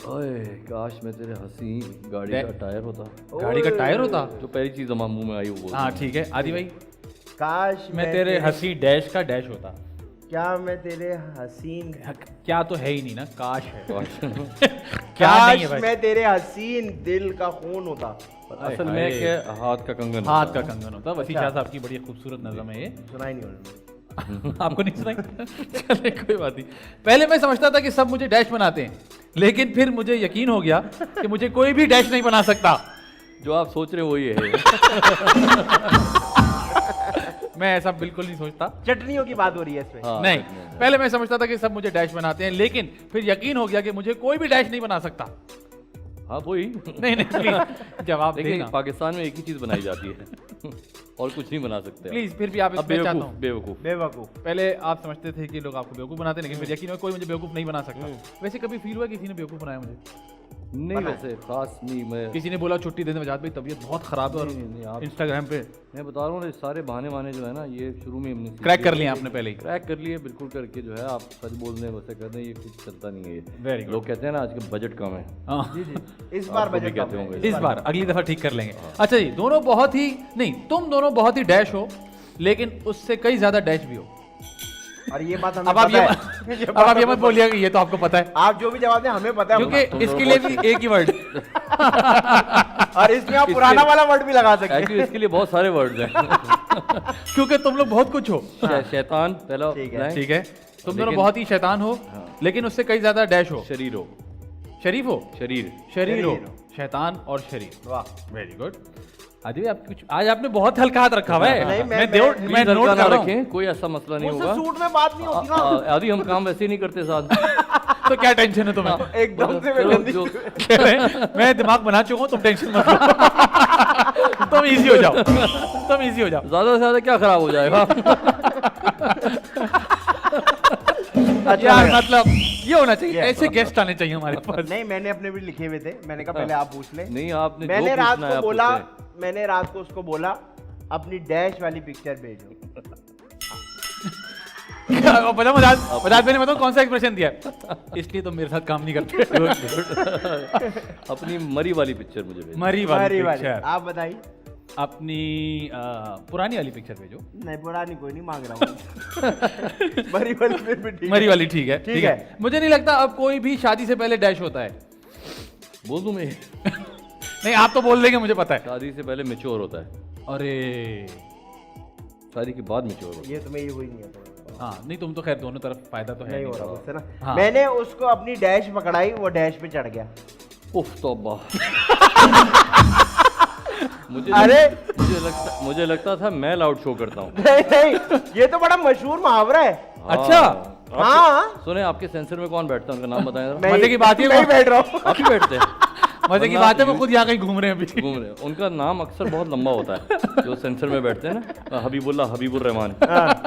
ओए काश मैं तेरे हंसी गाड़ी डै- का टायर होता। गाड़ी का टायर होता। जो पहली चीज हमारे मुंह में आई वो बोल। हाँ ठीक है। आदि भाई, काश मैं तेरे हंसी डैश का डैश होता। क्या मैं तेरे हसीन क्या तो है ही नहीं ना, काश है। काश। क्या नहीं काश है भाई। मैं तेरे हसीन दिल का खून होता। असल में हाय। क्या, हाथ का कंगन हाथ होता का कंगन होता। वसी शाह साहब की बड़ी खूबसूरत नज़म है ये। सुना ही नहीं उन्होंने। आपको नहीं सुनाई? चले कोई बात नहीं। पहले मैं समझता था कि सब मुझे डैश बनाते हैं, लेकिन फिर मुझे यकीन हो गया कि मुझे कोई भी डैश नहीं बना सकता। जो आप सोच रहे हो वही है। मैं ऐसा बिल्कुल नहीं सोचता। चटनियों की बात हो रही है इसमें। हाँ, नहीं, पहले मैं समझता था कि सब मुझे डैश बनाते हैं, लेकिन फिर यकीन हो गया कि मुझे कोई भी डैश नहीं बना सकता। हाँ वही। नहीं नहीं प्लीज जवाब देखिए देना पाकिस्तान में एक ही चीज़ बनाई जाती है और कुछ नहीं बना सकते। प्लीज। फिर भी आप अब इसमें चाहता बेवकूफ़ हूँ बेवकूफ़ बेवकूफ। पहले आप समझते थे कि लोग आपको बेवकूफ़ बनाते हैं, लेकिन फिर यकीन है कोई मुझे बेवकूफ़ नहीं बना सकता। वैसे कभी फील हुआ किसी ने बेवकूफ़ बनाया मुझे? नहीं वैसे खास नहीं। मैं किसी ने बोला छुट्टी दे दें वजात भाई तबीयत बहुत खराब है और नहीं, आप- इंस्टाग्राम पे मैं बता रहा हूँ सारे बहाने जो है ना ये शुरू में हमने क्रैक कर लिए आपने पहले ही। क्रैक कर लिए बिल्कुल करके जो है आप सच बोल रहे हैं वैसे कर रहे हैं, ये कुछ चलता नहीं है ये। Very good. लोग कहते हैं ना आजकल बजट कम है। हाँ। इस बार आपको भी बजट कहते कम है। होंगे। इस बार अगली दफा ठीक कर लेंगे। अच्छा जी, दोनों बहुत ही नहीं, तुम दोनों बहुत ही डैश हो, लेकिन उससे कई ज्यादा डैश भी हो। और ये बात हमें अब आप पता ये है। अब आप ये मत बोलिए कि ये तो आपको पता है, आप जो भी जवाब दें हमें पता है। क्योंकि तुम इसके दोनों लिए भी एक ही वर्ड और इसमें आप पुराना वाला वर्ड भी लगा सकते हैं। एक्चुअली इसके लिए बहुत सारे वर्ड्स हैं। क्योंकि तुम लोग बहुत कुछ हो। शैतान पहला ठीक है। blank, ठीक है, तुम दोनों लेकिन- बहुत ही शैतान हो, लेकिन उससे कई ज्यादा डैश हो। शरीर हो शरीफ हो, शरीर शरीर हो, शरीर हो। शैतान और शरीर। वाह। Very good. आदि आप कुछ आज आपने बहुत हल्का हाथ रखा हुआ है। नहीं, मैं मैं नोट प्लीज कर हल्का ना रहा हूँ। रखें, कोई ऐसा मसला नहीं मुझसे होगा। सूट में बात नहीं होती ना। आदि हम काम वैसे ही नहीं करते साथ। तो क्या टेंशन है तुम्हें? एकदम से मैं चलो, गंदी- जो- कह रहे हैं, मैं दिमाग बना चुका हूँ, तुम टेंशन मत लो। तुम इजी हो जाओ, तुम इजी हो जाओ। ज्यादा से ज्यादा क्या खराब हो जाएगा? अच्छा यार लगा। मतलब ये होना चाहिए, ऐसे गेस्ट आने चाहिए हमारे पास। नहीं, मैंने अपने भी लिखे हुए थे। मैंने कहा पहले आप पूछ ले। नहीं आपने मैंने जो रात पूछना है को आप बोला, पूछें। मैंने रात को उसको बोला अपनी डैश वाली पिक्चर भेजो। बजाज मैंने बताऊँ कौन सा एक्सप्रेशन दिया है? इसलिए तुम मेरे साथ काम नहीं करते। अपनी मरी वाली पिक्चर मुझे भेजो। मरी वाली अरे वाली। पिक्चर, आप बताइए। अपनी पुरानी वाली पिक्चर भेजो। नहीं, पुरानी कोई नहीं मांग रहा हूँ। मरी वाली फिर भी ठीक है। मरी वाली ठीक है, ठीक है। मुझे नहीं लगता अब कोई भी शादी से पहले डैश होता है। बोल दूं मैं? नहीं, आप तो बोल देंगे, मुझे पता है। शादी से पहले मेच्योर होता है, अरे शादी के बाद मेच्योर होता ये तुम्हें ये हुई नहीं है तो। हाँ, नहीं तुम तो खैर दोनों तरफ फायदा तो है नहीं हो नहीं। रहा मुझसे ना। हाँ। मैंने उसको अपनी डैश पकड़ाई, वो डैश पे चढ़ गया। है। उफ तौबा। अरे मुझे लगता था मैं लाउड शो करता हूँ। नहीं नहीं, ये तो बड़ा मशहूर मुहावरा है। अच्छा। हाँ, सुने आपके सेंसर में कौन बैठता है उनका नाम बताएं जरा। मैं मजे की बात ये नहीं वो- बैठ रहा हूँ। आप ही बैठते हैं? मजे की बात है, वो खुद यहाँ कहीं घूम रहे हैं अभी। घूम रहे हैं। उनका नाम अक्सर बहुत लंबा होता है जो सेंसर में बैठते हैं ना, हबीबुल्लाह, हबीबुर रहमान,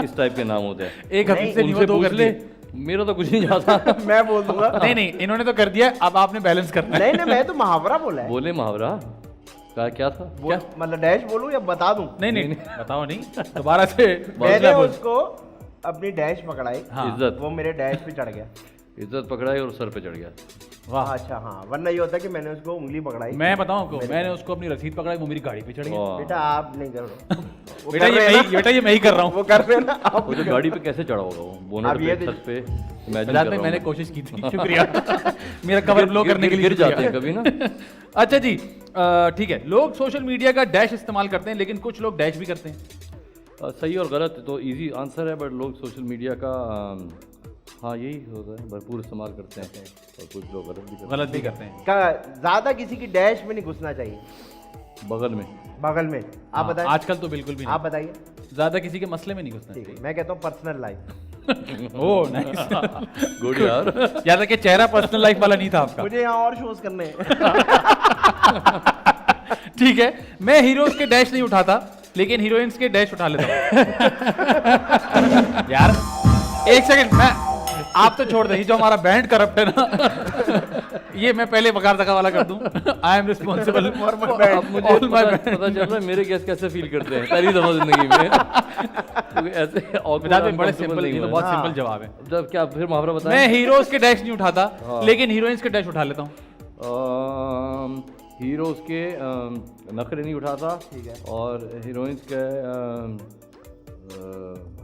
इस टाइप के नाम होते हैं। एक हफ्ते से नहीं वो उनसे दो पूछ कर ले, लिए। मेरा तो कुछ नहीं जाता। मैं बोल दूंगा। नहीं नहीं, इन्होंने तो कर दिया, अब आपने बैलेंस करना है। नहीं नहीं, मैं तो मुहावरा बोला है। बोले मुहावरा क्या था? बोल- मतलब डैश बोलूं या बता दूं? नहीं नहीं, बताओ नहीं, दोबारा से मैंने उसको अपनी डैश पकड़ाई, हाँ। इज्जत वो मेरे डैश पे चढ़ गया। इज्जत पकड़ाई और सर पे चढ़ गया। वाह। अच्छा हाँ, वरना ये होता कि मैंने उसको उंगली पकड़ाई। मैं बताऊं आपको, मैंने उसको अपनी रसीद पकड़ाई, वो मेरी गाड़ी पे चढ़ गया। वाह। बेटा आप नहीं कर रहे हो। बेटा ये मैं ही कर रहा हूँ। वो कर रहे हैं ना आप। वो जो गाड़ी पे कैसे चढ़ा होगा वो बोनट अब ये पे, छत पे, इमेजिन बजाज कर में रहा मैंने हूँ। कोशिश की थी, शुक्रिया। मेरा कवर ब्लो करने के लिए गिर जाते हैं शुक्रिया। कभी ना। अच्छा जी, ठीक है, लोग सोशल मीडिया का डैश इस्तेमाल करते हैं, लेकिन कुछ लोग डैश भी करते हैं। सही और गलत तो इजी आंसर है, बट लोग सोशल मीडिया का हाँ यही होता है, भरपूर इस्तेमाल करते हैं और कुछ लोग गलत भी करते गलत भी करते हैं। ज्यादा किसी की डैश में नहीं घुसना चाहिए, हैं बगल में। बगल में। आप हाँ, बताइए। आजकल तो बिल्कुल भी आप नहीं, बताइए। ज्यादा किसी के मसले में नहीं घुसना ठीक है, चाहिए। मैं कहता हूँ personal life. Oh nice. Good यार। याद है कि चेहरा पर्सनल लाइफ वाला नहीं था आपका। मुझे यहाँ और शोज करने हैं। ठीक है, मैं हीरोज के डैश नहीं उठाता, लेकिन हीरोइंस के डैश उठा लेता हूँ। यार एक सेकंड, मैं आप तो छोड़ दे, जो हमारा बैंड करप्ट है ना, ये मैं पहले बकार दका वाला कर दूं। आई एम रिस्पॉन्सिबल अब मुझे पता चल रहा है मेरे गेस्ट कैसे फील करते हैं पहली दफा जिंदगी में। क्योंकि ऐसे बता दें, बड़े सिंपल, ये तो बहुत हाँ। सिंपल जवाब है। जब क्या फिर मुहावरा बताएं। मैं हीरोज के डैश नहीं उठाता, हाँ। लेकिन हीरोइंस के डैश उठा लेता हूँ। हीरोज के नखरे नहीं उठाता। ठीक है। और हीरोइंस के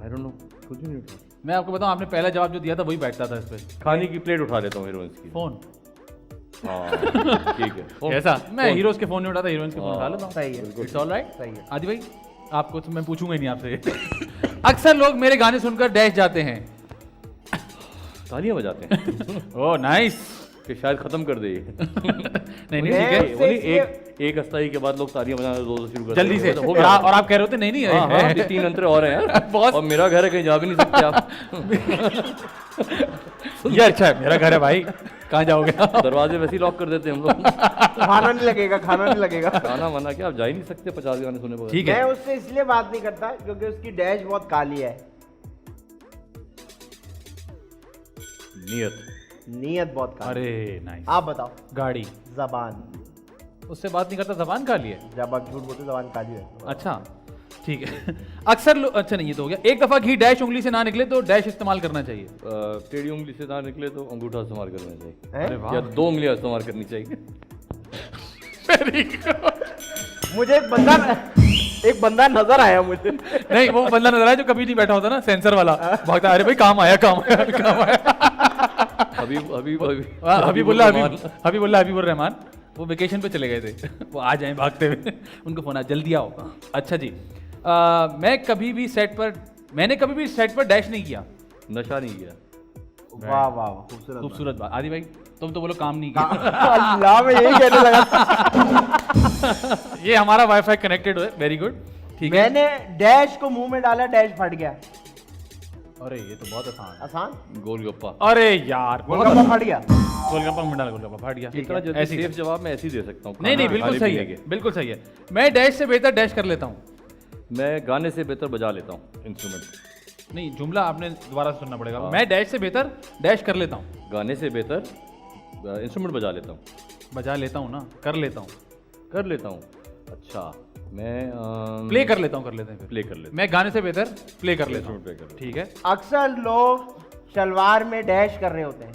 आई डोंट नो, कुछ भी नहीं उठाता। मैं आपको बताऊं, आपने पहला जवाब जो दिया था वही बैठता था इस पे। खाने की प्लेट उठा लेता हूँ हीरोइंस की। फोन। हाँ ठीक है। फोन। कैसा? मैं फोन। हीरोज के फोन नहीं उठाता, हीरोइंस के फोन उठा लेता हूँ। सही है। It's all right. सही है। आदि भाई, आपको तो मैं पूछूंगा ही नहीं आपसे। अक्सर लोग मेरे गाने सुनकर डैश जाते हैं। तालियां बजाते हैं ओह नाइस। कि शायद खत्म कर दे ये। नहीं नहीं, मैं- ठीक है, से उन्हीं इसलिए- एक अस्थाई के बाद लोग तालियां बजाना दो शुरू कर जल्दी से। हो और गया। आप कह रहे होते नहीं नहीं हाँ, हाँ, है। 3 अंतरे और हैं यार। बहुत- और मेरा घर है, कहीं जा भी नहीं सकते आप। ये अच्छा है, मेरा घर है भाई, कहाँ जाओगे? दरवाजे वैसे ही लॉक कर देते हैं हम लोग। खाना नहीं लगेगा, खाना नहीं लगेगा। खाना मना क्या, आप जा ही नहीं सकते 50 गाने सुने बगैर। ठीक मैं है, उससे इसलिए बात नहीं करता क्योंकि उसकी डैश बहुत काली है। नीयत बहुत काली। अरे नाइस। आप बताओ। गाड़ी, जबान। उससे बात नहीं करता, जबान काली है। जब आप झूठ बोलते जबान काली है। अच्छा ठीक है। अक्सर लोग, अच्छा नहीं ये तो हो गया। एक दफा घी डैश उंगली से ना निकले तो डैश इस्तेमाल करना चाहिए। टेढ़ी उंगली से ना निकले तो अंगूठा इस्तेमाल करना चाहिए, हैं? अरे वाह। या 2 उंगलियां इस्तेमाल करनी चाहिए। Very good। मुझे एक बंदा नजर आया मुझे। नहीं वो बंदा नजर आया जो कभी नहीं बैठा होता ना, सेंसर वाला, भागता अरे भाई काम आया काम आया काम आया। हबीबुल्लाह हबीबुर रहमान वो वेकेशन पे चले गए थे। वो आ जाएं भागते हुए, उनको फोन आया जल्दी आओ। अच्छा जी, मैंने कभी भी सेट पर डैश नहीं किया। नशा नहीं किया। वाह वाह खूबसूरत। खूबसूरत बात। आदि भाई तुम तो बोलो काम नहीं किया। अल्लाह मैं यही कहने लगा था। ये हमारा वाईफाई कनेक्टेड है, वेरी गुड। ठीक है, मैंने डैश को मुंह में डाला, डैश फट गया। अरे ये तो बहुत आसान है। आसान। गोलगप्पा। अरे यार गोलगप्पा फट गया। गोलगप्पा में डाला, गोलगप्पा फट गया। इतना जल्दी ऐसी सेफ जवाब मैं ऐसे ही दे सकता हूँ। नहीं खाना बिल्कुल खाने सही पीने है, के। बिल्कुल सही है। मैं डैश से बेहतर डैश कर लेता हूँ। मैं गाने से बेहतर बजा लेता हूँ इंस्ट्रूमेंट। नहीं जुमला आपने दोबारा से सुनना पड़ेगा। मैं डैश से बेहतर डैश कर लेता हूँ। गाने से बेहतर इंस्ट्रूमेंट बजा लेता हूँ। बजा लेता हूँ ना, कर लेता हूँ। कर लेता हूँ। अच्छा मैं प्ले कर लेता हूँ, कर लेते हैं फिर। प्ले कर लेता मैं गाने से बेहतर प्ले कर लेता हूँ। Play कर लेता हूँ। ठीक है। अक्सर लोग शलवार में डैश कर रहे होते हैं।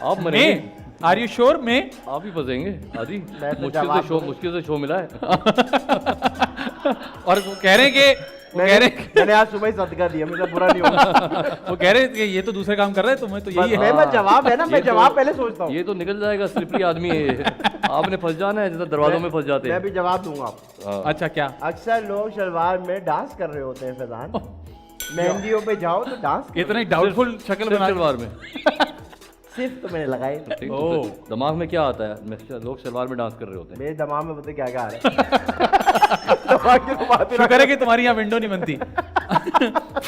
आप मरेंगे। मैं आर यू श्योर में आप ही फंसेंगे आदि। मैं तो जवाब दूंगा। मुश्किल से शो मिला है। और वो कह रहे हैं कि मैंने आज सुबह ही सदका दिया, मुझे बुरा नहीं होगा। वो कह रहे हैं कि ये तो दूसरे काम कर रहे हैं, तुम्हें तो यही है। मैं जवाब है ना, मैं ये तो- जवाब पहले सोचता हूँ। ये तो निकल जाएगा, स्लिपरी आदमी है ये। आपने फंस जाना है, जैसे दरवाजों में फंस जाते मैं हैं। भी जवाब दूंगा आपको। हाँ। अच्छा क्या? अक्सर लोग शलवार में डांस कर रहे होते हैं फैजान। मेहंदियों पे जाओ तो डांस इतना डाउटफुल शक्ल बना सलवार में सिर्फ तो मैंने लगाई। ठीक, ओह। तो दिमाग में क्या आता है? लोग सलवार में डांस कर रहे होते हैं। मेरे दिमाग में पता क्या क्या आ रहा है। दिमाग की तो बात ही ना शुक्र है कि तुम्हारी यहाँ विंडो नहीं बनती।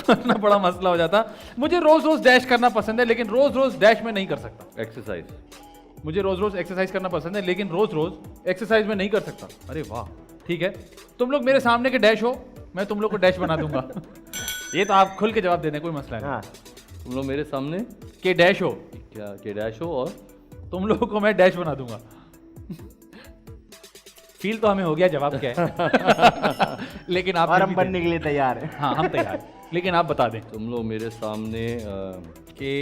वरना बड़ा मसला हो जाता। मुझे रोज रोज डैश करना पसंद है, लेकिन रोज रोज डैश में नहीं कर सकता। एक्सरसाइज। मुझे रोज रोज एक्सरसाइज करना पसंद है, लेकिन रोज रोज एक्सरसाइज में नहीं कर सकता। अरे वाह, ठीक है। तुम लोग मेरे सामने के डैश हो, मैं तुम लोग को डैश बना दूंगा। ये तो आप खुल के जवाब देने, कोई मसला नहीं। हाँ। तुम लोग मेरे सामने के डैश हो, क्या के डैश हो और तुम लोगों को मैं डैश बना दूंगा। फील तो हमें हो गया जवाब क्या है। लेकिन आप और फिर हम भी बनने के लिए तैयार हैं। हाँ हम तैयार हैं। लेकिन आप बता दें तुम लोग मेरे सामने कि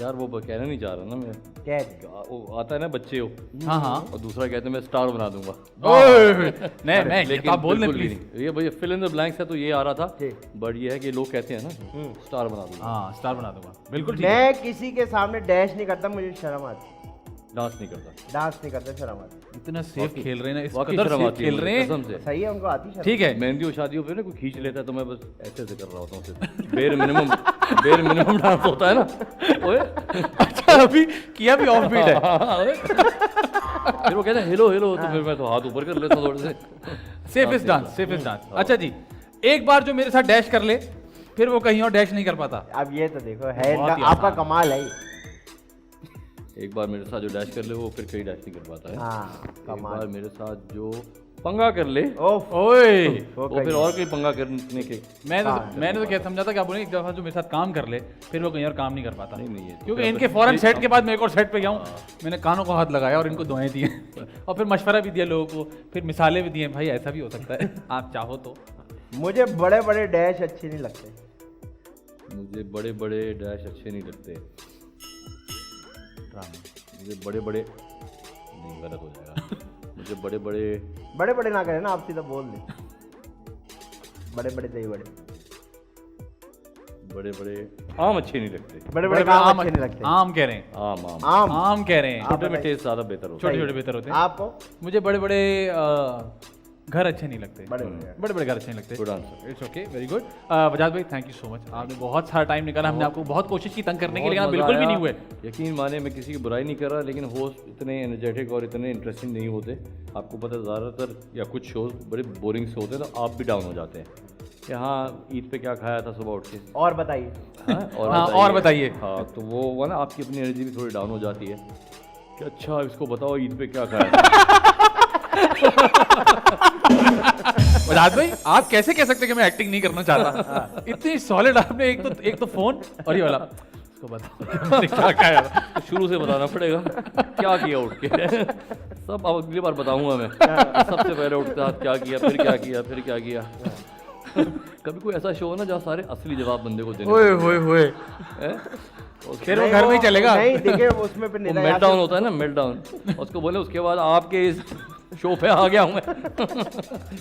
यार वो कहना नहीं चाह रहा ना मैं। कह दे। वो आता है ना बच्चे हो, हाँ हाँ और दूसरा कहते हैं मैं स्टार बना दूंगा। नहीं मैं ये तो आप बोल दें बिल्कुल भी प्लीज। नहीं। ये भाई फिल इन द ब्लैंक्स है तो ये आ रहा था, ठीक। बट ये है कि लोग कहते हैं ना स्टार बना दूंगा। हाँ स्टार बना दूंगा, बिल्कुल ठीक है। मैं किसी के सामने डैश नहीं करता, मुझे शर्म आती। डांस नहीं करता। डांस नहीं करता, शर्म आती। इतना सेफ खेल रहे हैं ना, इस वाकई कदर शर्म सेफ आती है खेल मुझे, रहे हैं। कसम से। सही है, उनको आती शर्म। ठीक है। मेहंदी और शादियों पे ना कोई खींच लेता है तो मैं बस ऐसे ऐसे कर रहा होता हूँ सिर्फ। बेर मिनिमम डांस होता है ना। ओए अच्छा अभी किया भी ऑफ बीट है। ओए। फिर वो कहते हैं हेलो हेलो, तो फिर मैं तो हाथ ऊपर कर लेता हूँ थोड़े से। Safest dance, safest dance. अच्छा जी, एक बार जो मेरे साथ डैश कर ले, फिर वो कहीं और डैश नहीं कर पाता। अब ये तो देखो है बहुत ही आपका आसान। कमाल है। एक बार मेरे साथ जो डैश कर ले वो फिर कहीं डैश नहीं कर पाता है। हाँ एक कमाल। बार मेरे साथ जो पंगा कर ले ओफ ओए वो वो फिर और कोई पंगा करने के। मैंने तो क्या समझा था कि आप बोलेंगे एक दफा जो मेरे साथ काम कर ले, फिर वो कहीं और काम नहीं कर पाता। नहीं, ये तो क्योंकि फिर इनके आप- फौरन ये सेट के आप- बाद मैं एक और सेट पे गया हूँ, मैंने कानों को हाथ लगाया और इनको दुआएं दी और फिर मशवरा भी दिया लोगों को, फिर मिसालें भी दिए, भाई ऐसा भी हो सकता है आप चाहो तो। मुझे बड़े बड़े डैश अच्छे नहीं लगते। मुझे बड़े बड़े डैश अच्छे नहीं लगते। मुझे बड़े बड़े नहीं, गलत हो जाएगा। मुझे बड़े बड़े ना करें ना, आप सीधा बोल दे। बड़े सही बड़े आम अच्छे नहीं लगते। बड़े काम अच्छे नहीं लगते। आम कह रहे हैं, आम आम आम आम कह रहे हैं। आप छोटे में बताइए। टेस्ट ज़्यादा बेहतर होता छोटे छोटे बेहतर होते हैं। आपको मुझे बड़े बड़े घर अच्छे नहीं लगते। बड़े बड़े घर अच्छे नहीं लगते। Good answer. It's okay, very good. Bajaj भाई थैंक यू सो मच, आपने बहुत सारा टाइम निकाला। हमने आपको बहुत कोशिश की तंग करने के लिए, बहुत बिल्कुल मज़ा भी नहीं आया। हुए। यकीन माने मैं किसी की बुराई नहीं कर रहा, लेकिन होस्ट इतने एनर्जेटिक और इतने इंटरेस्टिंग नहीं होते। आपको पता है ज़्यादातर या कुछ शोज बड़े बोरिंग से होते हैं तो आप भी डाउन हो जाते हैं। यहाँ ईद पे क्या खाया था सुबह उठ के? और बताइए। हाँ, और बताइए। हाँ, तो वो ना आपकी अपनी एनर्जी भी थोड़ी डाउन हो जाती है कि अच्छा इसको बताओ ईद पे क्या खाया था। वजाहत भाई आप कैसे कह सकते हैं कि मैं एक्टिंग नहीं करना चाहता? इतनी सॉलिड आपने एक तो फोन और ये वाला इसको बताओ कि मैंने क्या खाया था। तो शुरू से बताना पड़ेगा क्या किया उठ के। सब अब अगली बार बताऊंगा मैं। सबसे पहले उठते हाथ क्या किया, फिर क्या किया, फिर क्या किया। कभी कोई ऐसा शो हो ना जहाँ सारे असली जवाब बंदे को देने ओए होए होए, हैं? फिर वो घर में ही चलेगा। नहीं देखिए उसमें फिर वो मेल्ट डाउन होता है ना, मेल्ट डाउन। उसको बोले उसके बाद आपके इस शो पे आ गया हूँ मैं।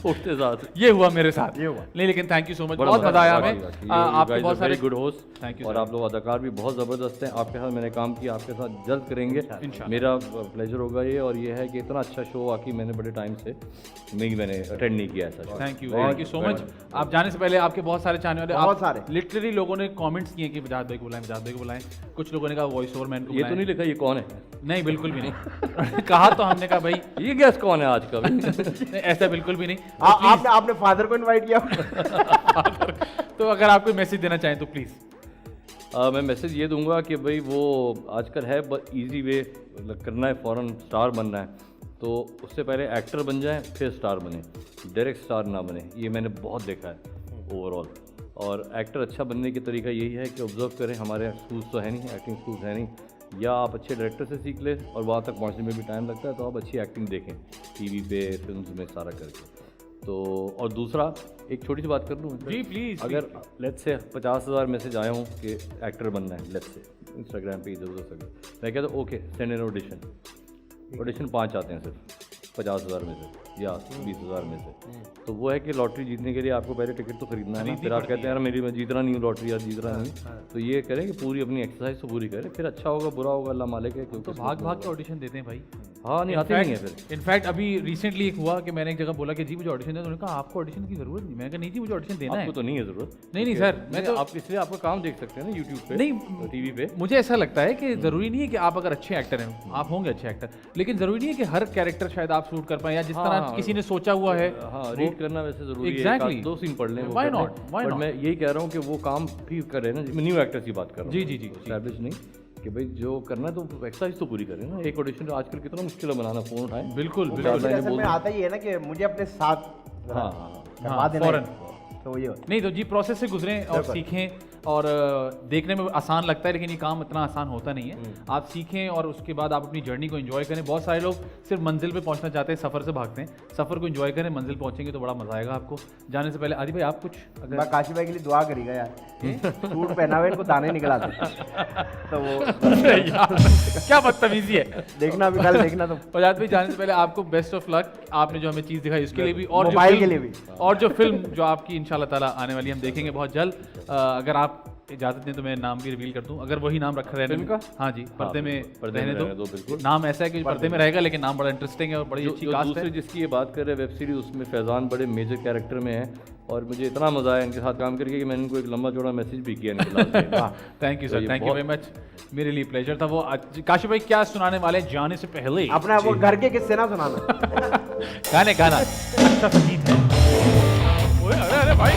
उठते साथ ये हुआ मेरे साथ। ये हुआ। नहीं लेकिन थैंक यू सो मच, बड़ा बहुत मजा आया बाकी हमें। बाकी। आपके बहुत सारे गुड होस्ट। थैंक यू और आप लोग अदाकार भी बहुत ज़बरदस्त हैं। आपके साथ मैंने काम किया, आपके साथ जल्द करेंगे। मेरा प्लेजर होगा ये, और ये है कि इतना अच्छा शो वाकई मैंने बड़े टाइम से मैंने अटेंड नहीं किया ऐसा। Thank you so much. आप जाने से पहले आपके बहुत सारे चाहने वाले, बहुत सारे लिटरली लोगों ने कमेंट्स किए कि वजाहत भाई को बुलाएं, वजाहत भाई को बुलाएं। कुछ लोगों ने कहा वॉइस ओवर मैन को ये तो नहीं लिखा ये कौन है? नहीं बिल्कुल भी नहीं। कहा तो हमने कहा भाई ये गेस्ट कौन है आज का? नहीं, ऐसा बिल्कुल भी नहीं। आपने फादर को इनवाइट किया। तो अगर आप कोई मैसेज देना चाहें तो प्लीज। मैं मैसेज ये दूंगा कि भाई वो आजकल है इजी वे करना है, फौरन स्टार बनना है तो उससे पहले एक्टर बन जाए फिर स्टार बने, डायरेक्ट स्टार ना बने। ये मैंने बहुत देखा है ओवरऑल। और एक्टर अच्छा बनने की तरीका यही है कि ऑब्जर्व करें। हमारे स्कूल्स तो है नहीं, एक्टिंग स्कूल्स है नहीं, या आप अच्छे डायरेक्टर से सीख लें और वहाँ तक पहुँचने में भी टाइम लगता है, तो आप अच्छी एक्टिंग देखें टीवी पे, फिल्म्स में, सारा करके। तो और दूसरा एक छोटी सी बात कर लूँ जी प्लीज। अगर लेट्स से 50,000 मैसेज आए हों कि एक्टर बनना है, लेट्स से इंस्टाग्राम पे इधर उधर सब, मैं कहता हूँ ओके सेंड एन ऑडिशन 5 आते हैं सिर्फ 50,000 में से या 20,000 में से। तो वो है कि लॉटरी जीतने के लिए आपको पहले टिकट तो खरीदना है ना, फिर आप कहते हैं यार मेरी मैं जीत रहा नहीं हूँ लॉटरी, यार जीत रहा नहीं। तो ये करें कि पूरी अपनी एक्सरसाइज तो पूरी करें, फिर अच्छा होगा बुरा होगा अल्लाह मालिक है। तो भाग भाग के ऑडिशन देते हैं भाई। हाँ नहीं आते नहीं है फिर। इनफैक्ट अभी रिसेंटली एक हुआ कि मैंने एक जगह बोला कि जी मुझे ऑडिशन देना, उन्होंने कहा आपको ऑडिशन की जरूरत नहीं। मैंने कहा नहीं जी मुझे ऑडिशन देना है। आपको तो नहीं है जरूरत। नहीं सर, मैं तो आप इसलिए आपका काम देख सकते हैं ना यूट्यूब पे, नहीं टीवी पे। मुझे ऐसा लगता है कि जरूरी नहीं है कि आप अगर अच्छे एक्टर हैं आप होंगे अच्छे एक्टर, लेकिन जरूरी नहीं है कि हर कैरेक्टर शायद आप शूट कर पाए या जिस तरह किसी ने सोचा हुआ है। हाँ रीड करना वैसे जरूरी है, Exactly. 2 सीन पढ़ लें। Why not? Why but not? मैं यही कह रहा हूँ कि वो काम भी करे ना, न्यू एक्टर्स की बात कर रहा हूँ। जी। एस्टैब्लिश नहीं कि भाई जो करना है तो एक्सरसाइज तो पूरी करें ना। एक ऑडिशन तो आजकल कितना मुश्किल है बनाना, फोन उठाएं। बिल्कुल असल में आता ही है ना कि मुझे अपने साथ करवा देना फौरन। तो ये नहीं तो जी प्रोसेस से गुजरें और सीखें। और देखने में आसान लगता है लेकिन ये काम इतना आसान होता नहीं है। आप सीखें और उसके बाद आप अपनी जर्नी को एंजॉय करें। बहुत सारे लोग सिर्फ मंजिल पे पहुंचना चाहते हैं, सफ़र से भागते हैं। सफ़र को एंजॉय करें, मंजिल पहुंचेंगे तो बड़ा मजा आएगा आपको। जाने से पहले आदि भाई आप कुछ अगर मैं काशी भाई के लिए दुआ करेगा यार, सूट पहना हुआ इनको दाने निकला दे तो वो यार, क्या बदतमीजी है। देखना भी कल देखना तो फजाद भाई जाने से पहले आपको बेस्ट ऑफ लक। आपने जो हमें चीज़ दिखाई उसके लिए भी, और मोबाइल के लिए भी, और जो फिल्म जो आपकी इंशाल्लाह ताला आने वाली हम देखेंगे बहुत जल्द। अगर आप इजाजत दें तो मैं नाम भी रिवील कर दूं, अगर वही नाम रखा रहने का। हाँ जी, पर्दे में रहने दो बिल्कुल। नाम ऐसा है कि पर्दे में रहेगा लेकिन नाम बड़ा इंटरेस्टिंग है और बड़ी अच्छी कास्ट है। दूसरी जिसकी ये बात कर रहे हैं वेब सीरीज, उसमें फैजान बड़े मेजर कैरेक्टर में है और मुझे इतना मजा आया इनके साथ काम करके कि मैंने इनको एक लंबा चौड़ा मैसेज भी किया निकला। Thank you sir, thank you very much. मेरे लिए प्लेजर था। वो काशी भाई क्या सुनाने वाले जाने से पहले? अपना वो घर के किस्से ना सुनाना। गाना अच्छा संगीत है। ओए अरे भाई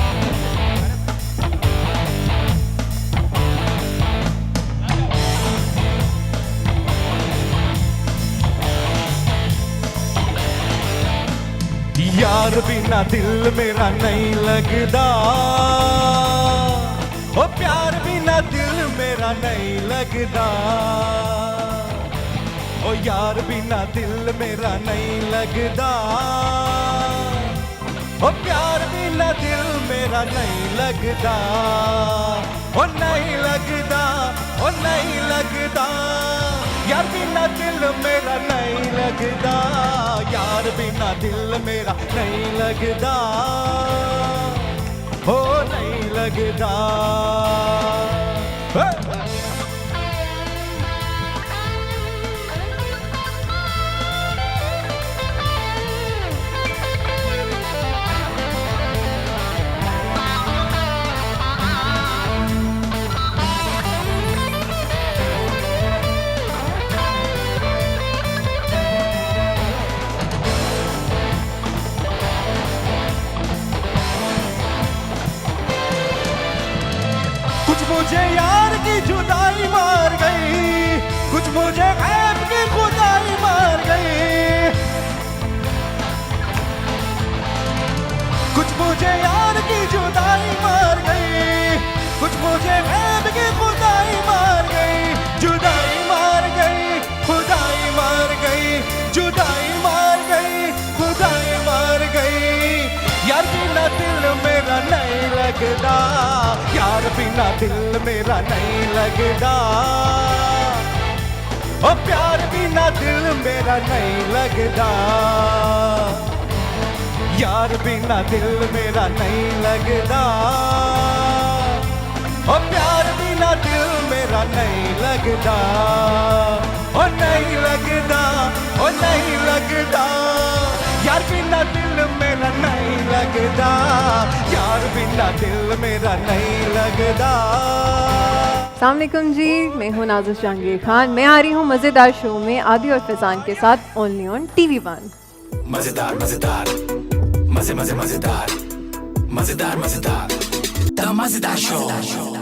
यार बिना दिल मेरा नहीं लगदा, ओ प्यार बिना दिल मेरा नहीं लगदा, ओ यार बिना दिल मेरा नहीं लगदा, ओ प्यार बिना दिल मेरा नहीं लगदा, ओ नहीं लगदा, ओ नहीं लगदा, यार बिना दिल मेरा नहीं लगदा, यार बिना दिल मेरा नहीं लगदा, हो नहीं लगदा। मुझे यार की जुदाई मार गई, कुछ मुझे गैब की खुदाई मार गई, कुछ मुझे यार की जुदाई मार गई, कुछ मुझे गैब की खुदाई मार गई, जुदाई मार गई, खुदाई मार गई, जुदाई मार गई, खुदाई मार गई। यार बिना दिल मेरा नहीं लगदा, यार बिना दिल मेरा नहीं लगदा, ओ प्यार बिना दिल मेरा नहीं लगदा, यार बिना दिल मेरा नहीं लगदा, ओ प्यार बिना दिल मेरा नहीं लगदा, ओ नहीं लगदा, ओ नहीं लगदा, यार बिना दिल मेरा नहीं लगदा, यार बिना दिल मेरा नहीं लगदा। अस्सलाम वालेकुम जी, मैं हूँ नाज़िश जहांगीर खान। मैं आ रही हूँ मज़ेदार शो में आदि और फैज़ान के साथ ओनली ऑन TV1। मजेदार मजेदार मजे मजे मजेदार मजेदार मजेदार द मजेदार शो।